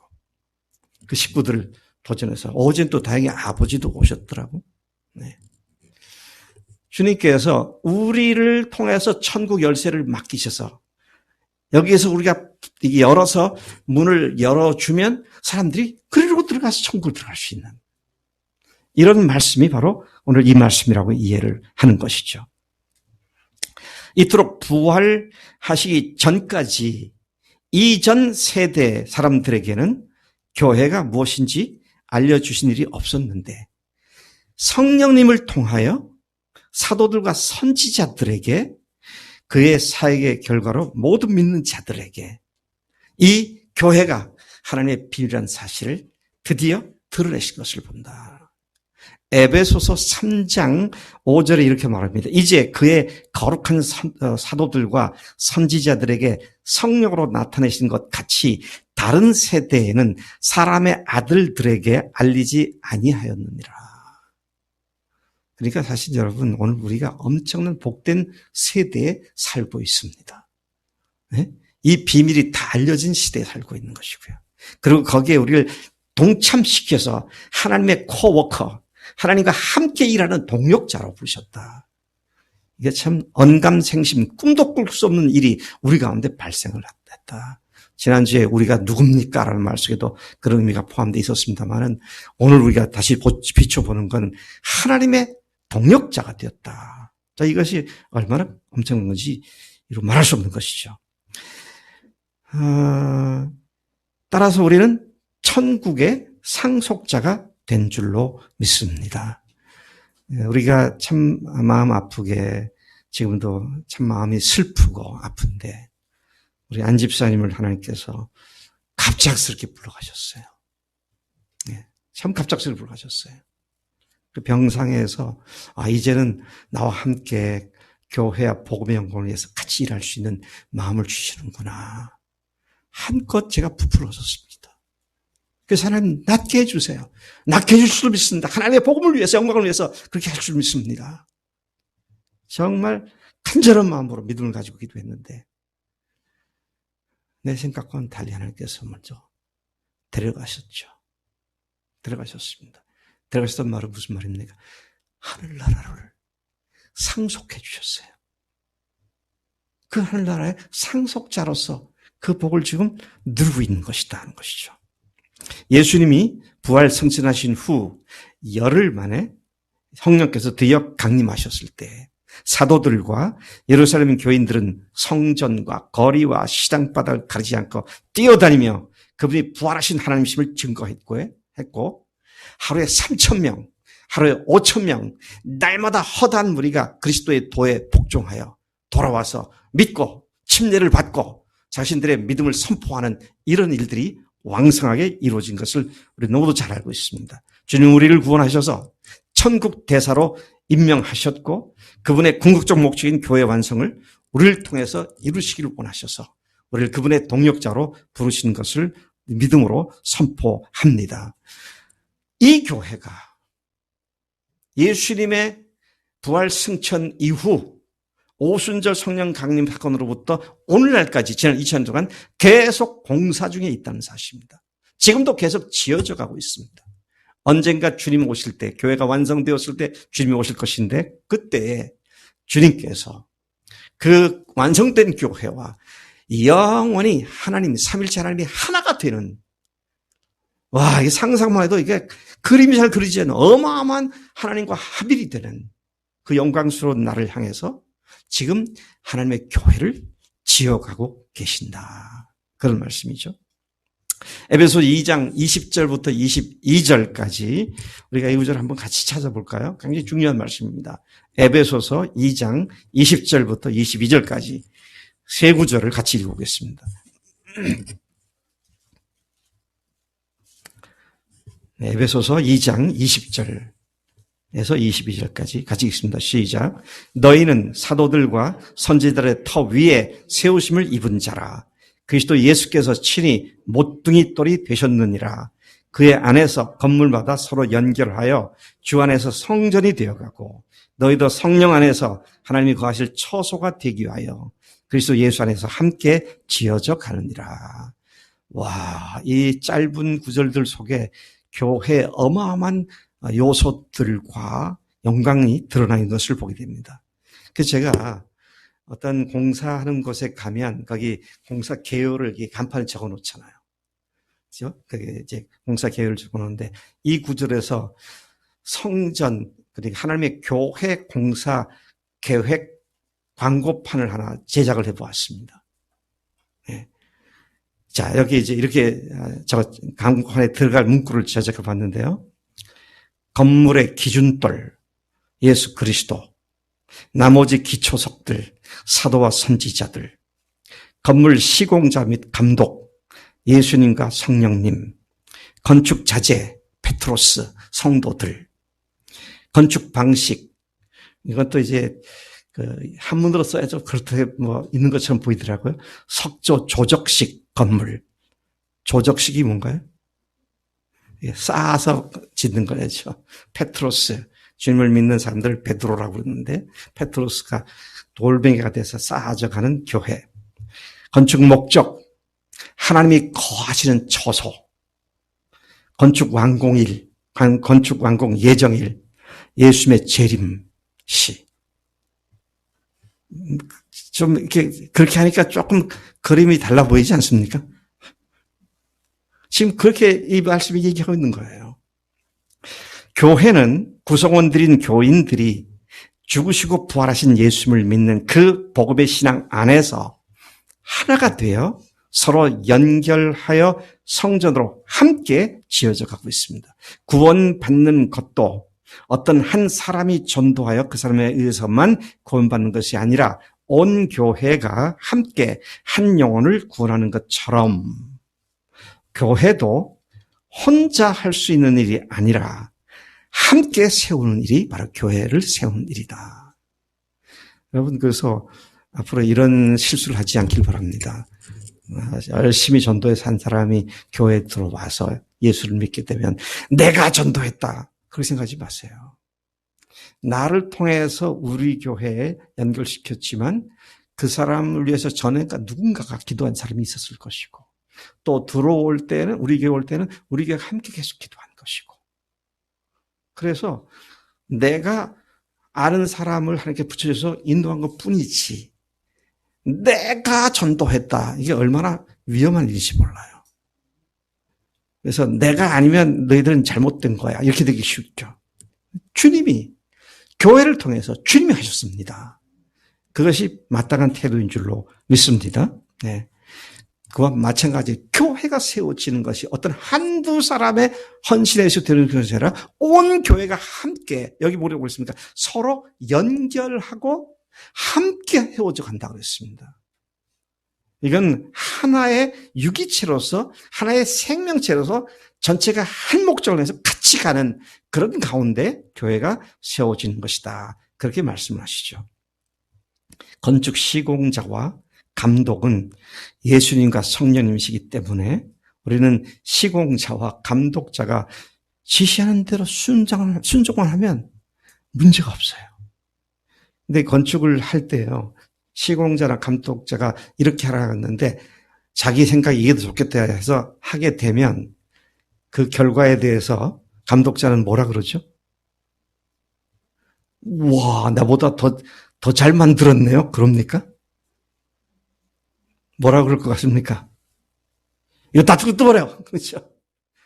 그 식구들을 도전해서 어제는 또 다행히 아버지도 오셨더라고. 네. 주님께서 우리를 통해서 천국 열쇠를 맡기셔서 여기에서 우리가 열어서 문을 열어주면 사람들이 그리로 들어가서 천국을 들어갈 수 있는 이런 말씀이 바로 오늘 이 말씀이라고 이해를 하는 것이죠. 이토록 부활하시기 전까지 이전 세대 사람들에게는 교회가 무엇인지 알려주신 일이 없었는데 성령님을 통하여 사도들과 선지자들에게 그의 사역의 결과로 모든 믿는 자들에게 이 교회가 하나님의 비밀이라는 사실을 드디어 드러내신 것을 본다. 에베소서 3장 5절에 이렇게 말합니다. 이제 그의 거룩한 사도들과 선지자들에게 성령으로 나타내신 것 같이 다른 세대에는 사람의 아들들에게 알리지 아니하였느니라. 그러니까 사실 여러분 오늘 우리가 엄청난 복된 세대에 살고 있습니다. 네? 이 비밀이 다 알려진 시대에 살고 있는 것이고요. 그리고 거기에 우리를 동참시켜서 하나님의 코워커, 하나님과 함께 일하는 동역자로 부르셨다. 이게 참 언감생심, 꿈도 꿀 수 없는 일이 우리 가운데 발생을 했다. 지난주에 우리가 누굽니까? 라는 말 속에도 그런 의미가 포함되어 있었습니다만은 오늘 우리가 다시 비춰보는 건 하나님의 동역자가 되었다. 자, 이것이 얼마나 엄청난 건지 이루 말할 수 없는 것이죠. 따라서 우리는 천국의 상속자가 된 줄로 믿습니다. 우리가 참 마음 아프게 지금도 참 마음이 슬프고 아픈데 우리 안 집사님을 하나님께서 갑작스럽게 불러가셨어요. 참 갑작스럽게 불러가셨어요. 그 병상에서 이제는 나와 함께 교회와 복음의 영광을 위해서 같이 일할 수 있는 마음을 주시는구나. 한껏 제가 부풀어졌습니다. 그래서 하나님 낫게 해주세요. 낫게 해줄 줄 믿습니다. 하나님의 복음을 위해서 영광을 위해서 그렇게 할 줄 믿습니다. 정말 간절한 마음으로 믿음을 가지고 기도했는데 내 생각과는 달리 하나님께서 먼저 데려가셨죠. 데려가셨습니다. 데려가셨던 말은 무슨 말입니까? 하늘나라를 상속해 주셨어요. 그 하늘나라의 상속자로서 그 복을 지금 누리고 있는 것이다 하는 것이죠. 예수님이 부활 승천하신 후 열흘 만에 성령께서 드디어 강림하셨을 때 사도들과 예루살렘 교인들은 성전과 거리와 시장바닥을 가리지 않고 뛰어다니며 그분이 부활하신 하나님이심을 증거했고 하루에 3,000명, 하루에 5,000명, 날마다 허다한 무리가 그리스도의 도에 복종하여 돌아와서 믿고 침례를 받고 자신들의 믿음을 선포하는 이런 일들이 왕성하게 이루어진 것을 우리 모두 잘 알고 있습니다. 주님 우리를 구원하셔서 천국 대사로 임명하셨고 그분의 궁극적 목적인 교회 완성을 우리를 통해서 이루시기를 원하셔서 우리를 그분의 동역자로 부르신 것을 믿음으로 선포합니다. 이 교회가 예수님의 부활 승천 이후 오순절 성령 강림 사건으로부터 오늘날까지 지난 2000년 동안 계속 공사 중에 있다는 사실입니다. 지금도 계속 지어져 가고 있습니다. 언젠가 주님 오실 때, 교회가 완성되었을 때 주님이 오실 것인데 그때에 주님께서 그 완성된 교회와 영원히 하나님, 삼일체 하나님이 하나가 되는, 와, 이게 상상만 해도 이게 그림이 잘 그리지 않는 어마어마한 하나님과 합일이 되는 그 영광스러운 날을 향해서 지금 하나님의 교회를 지어가고 계신다. 그런 말씀이죠. 에베소 2장 20절부터 22절까지 우리가 이 구절 한번 같이 찾아볼까요? 굉장히 중요한 말씀입니다. 에베소서 2장 20절부터 22절까지 세 구절을 같이 읽어보겠습니다. 에베소서 2장 20절에서 22절까지 같이 읽습니다. 시작. 너희는 사도들과 선지자들의 터 위에 세우심을 입은 자라. 그리스도 예수께서 친히 모퉁이 돌이 되셨느니라. 그의 안에서 건물마다 서로 연결하여 주 안에서 성전이 되어가고 너희도 성령 안에서 하나님이 거하실 처소가 되기 위하여 그리스도 예수 안에서 함께 지어져 가느니라. 와, 이 짧은 구절들 속에 교회의 어마어마한 요소들과 영광이 드러나 있는 것을 보게 됩니다. 그래서 제가 어떤 공사하는 곳에 가면 거기 공사 개요를 간판에 적어 놓잖아요. 그죠? 그게 이제 공사 개요를 적어 놓는데 이 구절에서 성전, 그러니까 하나님의 교회 공사 계획 광고판을 하나 제작을 해 보았습니다. 네. 자, 여기 이제 이렇게 저 광고판에 들어갈 문구를 제작해 봤는데요. 건물의 기준돌, 예수 그리스도, 나머지 기초석들, 사도와 선지자들, 건물 시공자 및 감독, 예수님과 성령님, 건축 자재, 페트로스, 성도들, 건축 방식, 이것도 이제 한문으로 써야 좀 그렇게 있는 것처럼 보이더라고요. 석조 조적식 건물. 조적식이 뭔가요? 쌓아서 짓는 거죠. 페트로스. 주님을 믿는 사람들 베드로라고 그러는데 페트로스가 돌멩이가 돼서 쌓아져 가는 교회. 건축 목적, 하나님이 거하시는 처소. 건축 완공일, 건축 완공 예정일, 예수님의 재림시. 좀 이렇게 그렇게 하니까 조금 그림이 달라 보이지 않습니까? 지금 그렇게 이 말씀이 얘기하고 있는 거예요. 교회는 구성원들인 교인들이 죽으시고 부활하신 예수님을 믿는 그 복음의 신앙 안에서 하나가 되어 서로 연결하여 성전으로 함께 지어져 가고 있습니다. 구원받는 것도 어떤 한 사람이 전도하여 그 사람에 의해서만 구원받는 것이 아니라 온 교회가 함께 한 영혼을 구원하는 것처럼 교회도 혼자 할 수 있는 일이 아니라 함께 세우는 일이 바로 교회를 세우는 일이다. 여러분, 그래서 앞으로 이런 실수를 하지 않길 바랍니다. 열심히 전도해서 한 사람이 교회에 들어와서 예수를 믿게 되면 내가 전도했다. 그렇게 생각하지 마세요. 나를 통해서 우리 교회에 연결시켰지만 그 사람을 위해서 전에가 누군가가 기도한 사람이 있었을 것이고 또 들어올 때는 우리 교회 올 때는 우리 교회가 함께 계속 기도한 것이고 그래서 내가 아는 사람을 하나님께 붙여줘서 인도한 것 뿐이지 내가 전도했다. 이게 얼마나 위험한 일인지 몰라요. 그래서 내가 아니면 너희들은 잘못된 거야. 이렇게 되기 쉽죠. 주님이 교회를 통해서 주님이 하셨습니다. 그것이 마땅한 태도인 줄로 믿습니다. 네. 그와 마찬가지 교회가 세워지는 것이 어떤 한두 사람의 헌신에서 되는 것이 아니라 온 교회가 함께 여기 뭐라고 그랬습니까? 서로 연결하고 함께 헤어져 간다고 그랬습니다. 이건 하나의 유기체로서 하나의 생명체로서 전체가 한 목적을 해서 같이 같이 가는 그런 가운데 교회가 세워지는 것이다. 그렇게 말씀을 하시죠. 건축 시공자와 감독은 예수님과 성령님이시기 때문에 우리는 시공자와 감독자가 지시하는 대로 순종을 하면 문제가 없어요. 근데 건축을 할 때요, 시공자나 감독자가 이렇게 하라고 했는데 자기 생각이 이게 더 좋겠다 해서 하게 되면 그 결과에 대해서 감독자는 뭐라 그러죠? 와, 나보다 더 잘 만들었네요. 그럽니까? 뭐라 그럴 것 같습니까? 이거 다 뜯어버려. 그렇죠?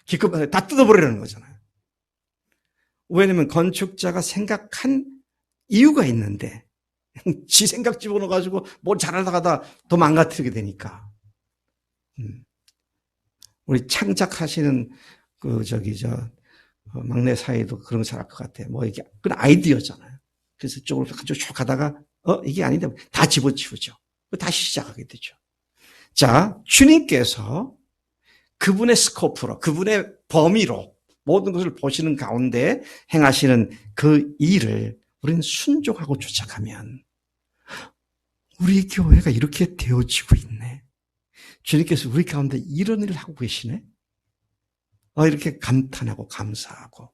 기껏 다 뜯어버리라는 거잖아요. 왜냐면 건축자가 생각한 이유가 있는데 지 생각 집어넣어가지고 뭘 잘하다가 더 망가뜨리게 되니까. 우리 창작하시는 막내 사이도 그런 거 잘할 것 같아요. 뭐 이게 그런 아이디어잖아요. 그래서 쪽으로 쭉 가다가 이게 아닌데 다 집어치우죠. 다시 시작하게 되죠. 자, 주님께서 그분의 스코프로, 그분의 범위로 모든 것을 보시는 가운데 행하시는 그 일을 우리는 순종하고 쫓아가면 우리 교회가 이렇게 되어지고 있네. 주님께서 우리 가운데 이런 일을 하고 계시네. 이렇게 감탄하고 감사하고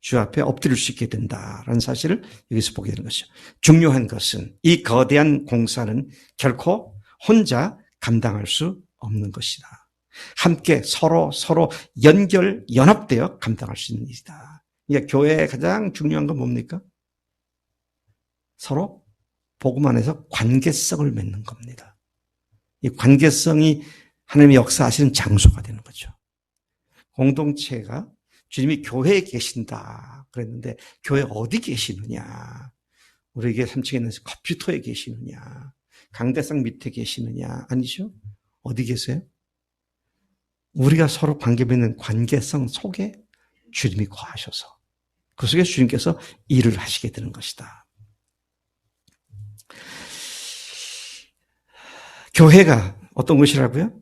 주 앞에 엎드릴 수 있게 된다라는 사실을 여기서 보게 되는 것이죠. 중요한 것은 이 거대한 공사는 결코 혼자 감당할 수 없는 것이다. 함께 서로 연합되어 감당할 수 있는 일이다. 그러니까 교회의 가장 중요한 건 뭡니까? 서로 복음 안에서 관계성을 맺는 겁니다. 이 관계성이 하나님의 역사하시는 장소가 되는 거죠. 공동체가 주님이 교회에 계신다 그랬는데 교회 어디 계시느냐? 우리에게 3층에 있는 컴퓨터에 계시느냐? 강대상 밑에 계시느냐? 아니죠? 어디 계세요? 우리가 서로 관계 맺는 관계성 속에 주님이 거하셔서 그 속에 주님께서 일을 하시게 되는 것이다. 교회가 어떤 것이라고요?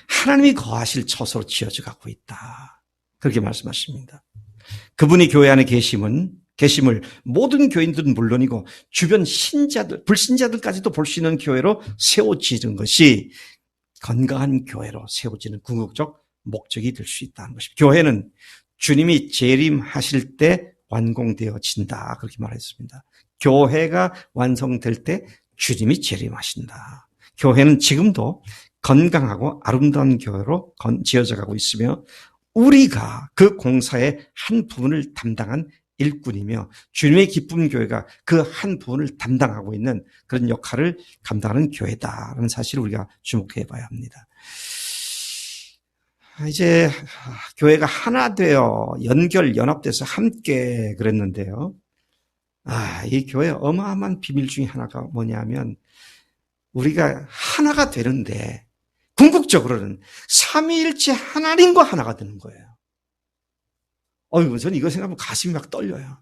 하나님이 거하실 처소로 지어져 가고 있다. 그렇게 말씀하십니다. 그분이 교회 안에 계심을 모든 교인들은 물론이고 주변 신자들, 불신자들까지도 볼 수 있는 교회로 세워지는 것이 건강한 교회로 세워지는 궁극적 목적이 될 수 있다는 것입니다. 교회는 주님이 재림하실 때 완공되어진다. 그렇게 말했습니다. 교회가 완성될 때 주님이 재림하신다. 교회는 지금도 건강하고 아름다운 교회로 지어져 가고 있으며 우리가 그 공사의 한 부분을 담당한 일꾼이며 주님의 기쁨 교회가 그 한 부분을 담당하고 있는 그런 역할을 감당하는 교회다라는 사실을 우리가 주목해 봐야 합니다. 이제 교회가 하나 되어 연합돼서 함께 그랬는데요. 이 교회의 어마어마한 비밀 중에 하나가 뭐냐면 우리가 하나가 되는데 궁극적으로는 삼위일체 하나님과 하나가 되는 거예요. 저는 이거 생각하면 가슴이 막 떨려요.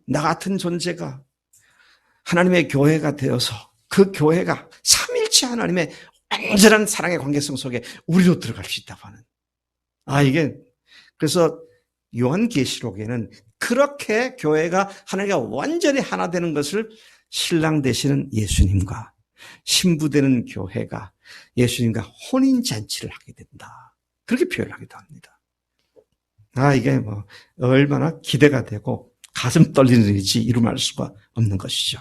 나 같은 존재가 하나님의 교회가 되어서 그 교회가 삼위일체 하나님의 완전한 사랑의 관계성 속에 우리로 들어갈 수 있다고 하는. 이게 그래서 요한계시록에는 그렇게 교회가 하나님과 완전히 하나 되는 것을 신랑 되시는 예수님과 신부 되는 교회가 예수님과 혼인잔치를 하게 된다. 그렇게 표현하기도 합니다. 이게 얼마나 기대가 되고 가슴 떨리는 일인지 이루말 수가 없는 것이죠.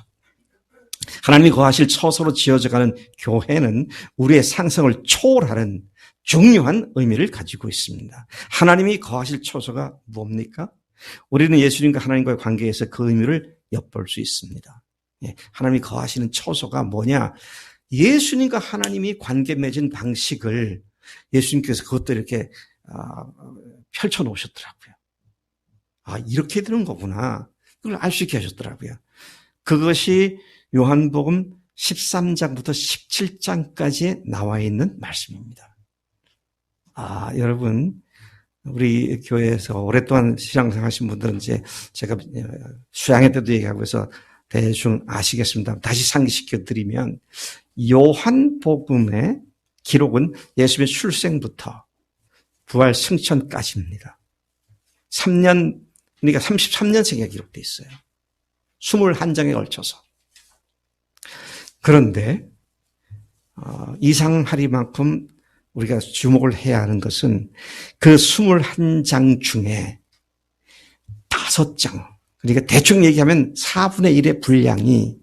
하나님이 거하실 처소로 지어져가는 교회는 우리의 상성을 초월하는 중요한 의미를 가지고 있습니다. 하나님이 거하실 처소가 뭡니까? 우리는 예수님과 하나님과의 관계에서 그 의미를 엿볼 수 있습니다. 하나님이 거하시는 처소가 뭐냐? 예수님과 하나님이 관계 맺은 방식을 예수님께서 그것도 이렇게 펼쳐 놓으셨더라고요. 이렇게 되는 거구나. 그걸 알 수 있게 하셨더라고요. 그것이 요한복음 13장부터 17장까지에 나와 있는 말씀입니다. 여러분, 우리 교회에서 오랫동안 신앙생활 하신 분들은 이제 제가 수양회 때도 얘기하고 해서 대충 아시겠습니다. 다시 상기시켜 드리면 요한복음의 기록은 예수님의 출생부터 부활 승천까지입니다. 3년, 그러니까 33년생에 기록되어 있어요. 21장에 걸쳐서. 그런데 이상하리만큼 우리가 주목을 해야 하는 것은 그 21장 중에 5장, 그러니까 대충 얘기하면 4분의 1의 분량이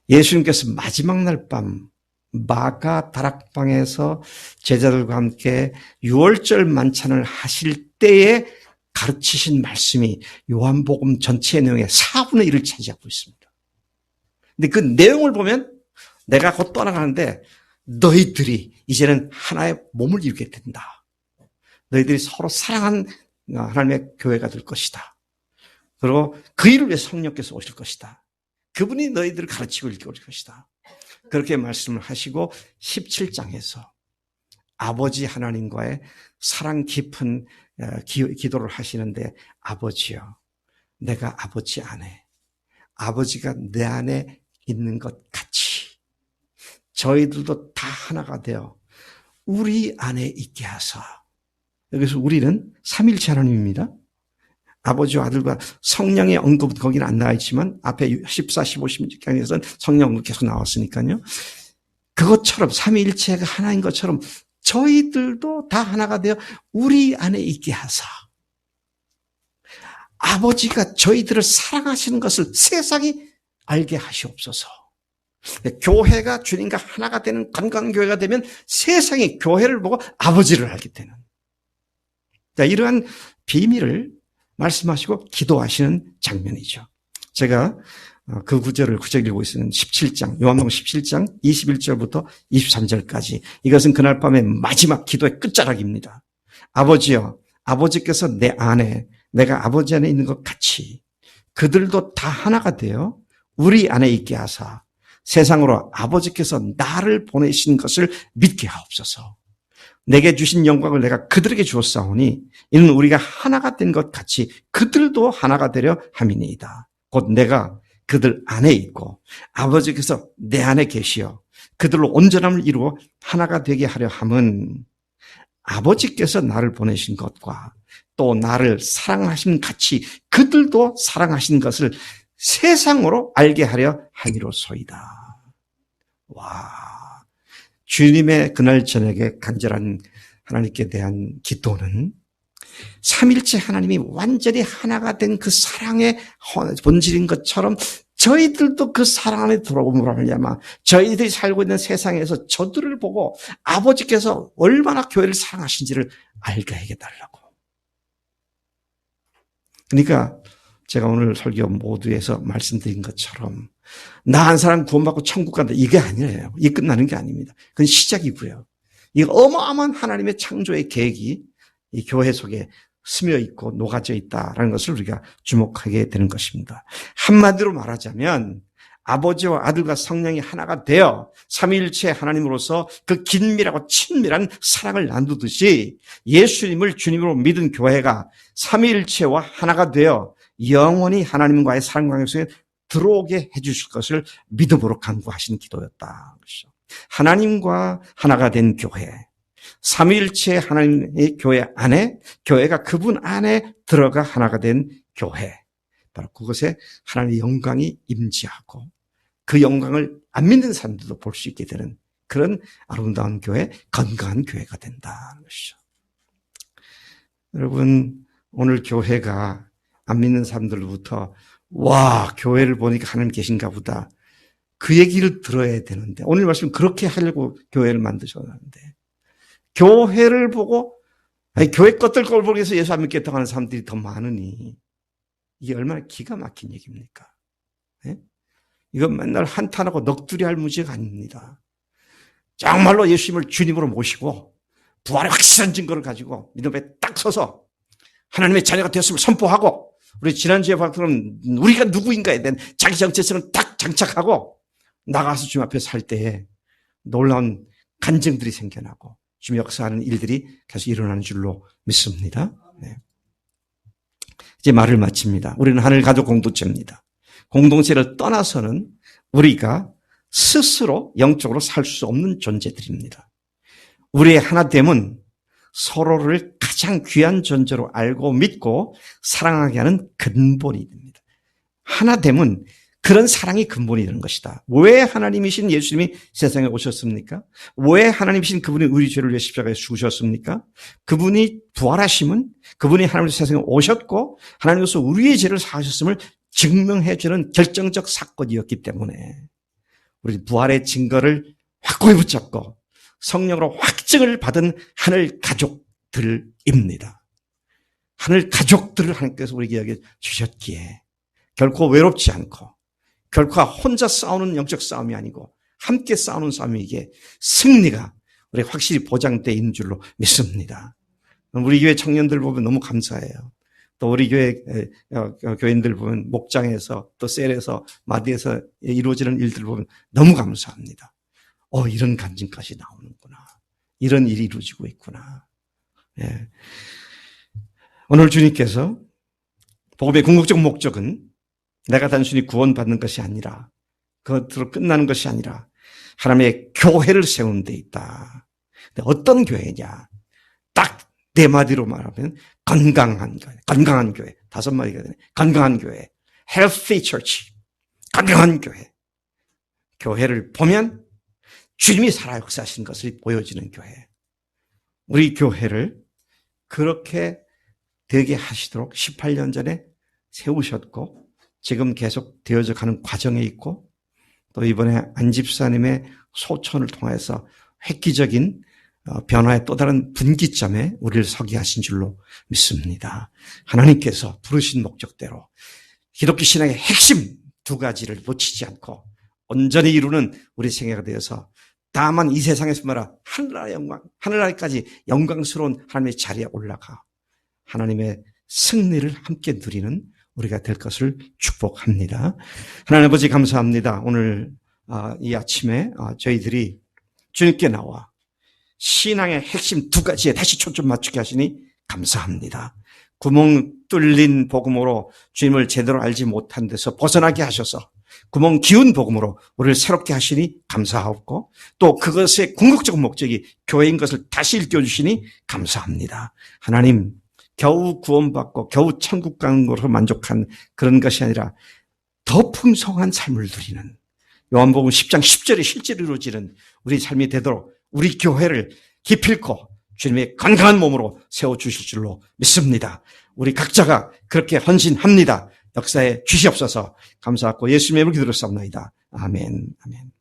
예수님께서 마지막 날 밤 마가 다락방에서 제자들과 함께 유월절 만찬을 하실 때에 가르치신 말씀이 요한복음 전체의 내용의 4분의 1을 차지하고 있습니다. 근데 그 내용을 보면 내가 곧 떠나가는데 너희들이 이제는 하나의 몸을 이루게 된다. 너희들이 서로 사랑하는 하나님의 교회가 될 것이다. 그리고 그 일을 위해 성령께서 오실 것이다. 그분이 너희들을 가르치고 일깨울 것이다. 그렇게 말씀을 하시고 17장에서 아버지 하나님과의 사랑 깊은 기도를 하시는데 아버지여, 내가 아버지 안에, 아버지가 내 안에 있는 것 같이 저희들도 다 하나가 되어 우리 안에 있게 하사. 여기서 우리는 삼일체 하나님입니다. 아버지와 아들과 성령의 언급은 거기는 안 나와 있지만 앞에 14, 15, 16장에서는 성령 언급 계속 나왔으니까요. 그것처럼 삼위일체가 하나인 것처럼 저희들도 다 하나가 되어 우리 안에 있게 하사. 아버지가 저희들을 사랑하시는 것을 세상이 알게 하시옵소서. 교회가 주님과 하나가 되는 건강한 교회가 되면 세상이 교회를 보고 아버지를 알게 되는. 이러한 비밀을 말씀하시고 기도하시는 장면이죠. 제가 그 구절 읽고 있는 17장, 요한복음 17장 21절부터 23절까지 이것은 그날 밤의 마지막 기도의 끝자락입니다. 아버지여, 아버지께서 내 안에, 내가 아버지 안에 있는 것 같이 그들도 다 하나가 되어 우리 안에 있게 하사 세상으로 아버지께서 나를 보내신 것을 믿게 하옵소서. 내게 주신 영광을 내가 그들에게 주었사오니 이는 우리가 하나가 된 것 같이 그들도 하나가 되려 함이니이다. 곧 내가 그들 안에 있고 아버지께서 내 안에 계시어 그들로 온전함을 이루어 하나가 되게 하려 함은 아버지께서 나를 보내신 것과 또 나를 사랑하신 같이 그들도 사랑하신 것을 세상으로 알게 하려 함이로소이다. 와. 주님의 그날 저녁에 간절한 하나님께 대한 기도는 삼일체 하나님이 완전히 하나가 된 그 사랑의 본질인 것처럼 저희들도 그 사랑 안에 들어옴으로 말미암아 저희들이 살고 있는 세상에서 저들을 보고 아버지께서 얼마나 교회를 사랑하신지를 알게 해달라고. 그러니까 제가 오늘 설교 모두에서 말씀드린 것처럼 나 한 사람 구원받고 천국 간다. 이게 아니에요. 이게 끝나는 게 아닙니다. 그건 시작이고요. 이 어마어마한 하나님의 창조의 계획이 이 교회 속에 스며 있고 녹아져 있다라는 것을 우리가 주목하게 되는 것입니다. 한마디로 말하자면 아버지와 아들과 성령이 하나가 되어 삼위일체 하나님으로서 그 긴밀하고 친밀한 사랑을 나누듯이 예수님을 주님으로 믿은 교회가 삼위일체와 하나가 되어 영원히 하나님과의 사랑 관계 속에 들어오게 해주실 것을 믿음으로 간구하신 기도였다. 하나님과 하나가 된 교회, 삼위일체 하나님의 교회 안에, 교회가 그분 안에 들어가 하나가 된 교회, 바로 그것에 하나님의 영광이 임재하고 그 영광을 안 믿는 사람들도 볼 수 있게 되는 그런 아름다운 교회, 건강한 교회가 된다는 것이죠. 여러분, 오늘 교회가 안 믿는 사람들로부터 와, 교회를 보니까 하나님 계신가 보다. 그 얘기를 들어야 되는데 오늘 말씀 그렇게 하려고 교회를 만드셨는데 교회를 보고 교회 것들 걸 보기 위해서 예수 안 믿겠다고 하는 사람들이 더 많으니 이게 얼마나 기가 막힌 얘기입니까? 네? 이건 맨날 한탄하고 넋두리 할 문제가 아닙니다. 정말로 예수님을 주님으로 모시고 부활의 확실한 증거를 가지고 믿음에 딱 서서 하나님의 자녀가 되었음을 선포하고 우리 지난주에 봤던 우리가 누구인가에 대한 자기 정체성을 딱 장착하고 나가서 주님 앞에 살 때에 놀라운 간증들이 생겨나고 주님 역사하는 일들이 계속 일어나는 줄로 믿습니다. 네. 이제 말을 마칩니다. 우리는 하늘 가족 공동체입니다. 공동체를 떠나서는 우리가 스스로 영적으로 살 수 없는 존재들입니다. 우리의 하나됨은 서로를 가장 귀한 존재로 알고 믿고 사랑하게 하는 근본이 됩니다. 하나 되면 그런 사랑이 근본이 되는 것이다. 왜 하나님이신 예수님이 세상에 오셨습니까? 왜 하나님이신 그분이 우리 죄를 위해 십자가에 죽으셨습니까? 그분이 부활하심은 그분이 하나님 세상에 오셨고 하나님께서 우리의 죄를 사하셨음을 증명해주는 결정적 사건이었기 때문에 우리 부활의 증거를 확고히 붙잡고 성령으로 확증을 받은 하늘 가족들입니다. 하늘 가족들을 하나님께서 우리에게 주셨기에 결코 외롭지 않고 결코 혼자 싸우는 영적 싸움이 아니고 함께 싸우는 싸움이기에 승리가 우리 확실히 보장되어 있는 줄로 믿습니다. 우리 교회 청년들 보면 너무 감사해요. 또 우리 교회 교인들 보면 목장에서 또 셀에서 마디에서 이루어지는 일들 보면 너무 감사합니다. 이런 간증까지 나오는구나. 이런 일이 이루어지고 있구나. 예. 오늘 주님께서 복음의 궁극적 목적은 내가 단순히 구원받는 것이 아니라 그것으로 끝나는 것이 아니라 하나님의 교회를 세우는 데 있다. 어떤 교회냐? 딱 네 마디로 말하면 건강한 교회. 건강한 교회. 5마디가 되네. 건강한 교회. Healthy church. 건강한 교회. 교회를 보면 주님이 살아 역사하신 것을 보여지는 교회. 우리 교회를 그렇게 되게 하시도록 18년 전에 세우셨고 지금 계속 되어져 가는 과정에 있고 또 이번에 안 집사님의 소천을 통해서 획기적인 변화의 또 다른 분기점에 우리를 서게 하신 줄로 믿습니다. 하나님께서 부르신 목적대로 기독교 신앙의 핵심 2가지를 놓치지 않고 온전히 이루는 우리 생애가 되어서 다만 이 세상에서 말아 하늘나라의 영광, 하늘나라까지 영광스러운 하나님의 자리에 올라가 하나님의 승리를 함께 누리는 우리가 될 것을 축복합니다. 하나님 아버지 감사합니다. 오늘 이 아침에 저희들이 주님께 나와 신앙의 핵심 2가지에 다시 초점 맞추게 하시니 감사합니다. 구멍 뚫린 복음으로 주님을 제대로 알지 못한 데서 벗어나게 하셔서 구멍 기운 복음으로 우리를 새롭게 하시니 감사하고 또 그것의 궁극적 목적이 교회인 것을 다시 일깨워주시니 감사합니다. 하나님 겨우 구원받고 겨우 천국 가는 것으로 만족한 그런 것이 아니라 더 풍성한 삶을 누리는 요한복음 10장 10절에 실제로 이루어지는 우리 삶이 되도록 우리 교회를 기필코 주님의 건강한 몸으로 세워주실 줄로 믿습니다. 우리 각자가 그렇게 헌신합니다. 역사에 주시옵소서. 감사하고 예수님의 이름으로 기도를 쌉니다. 아멘. 아멘.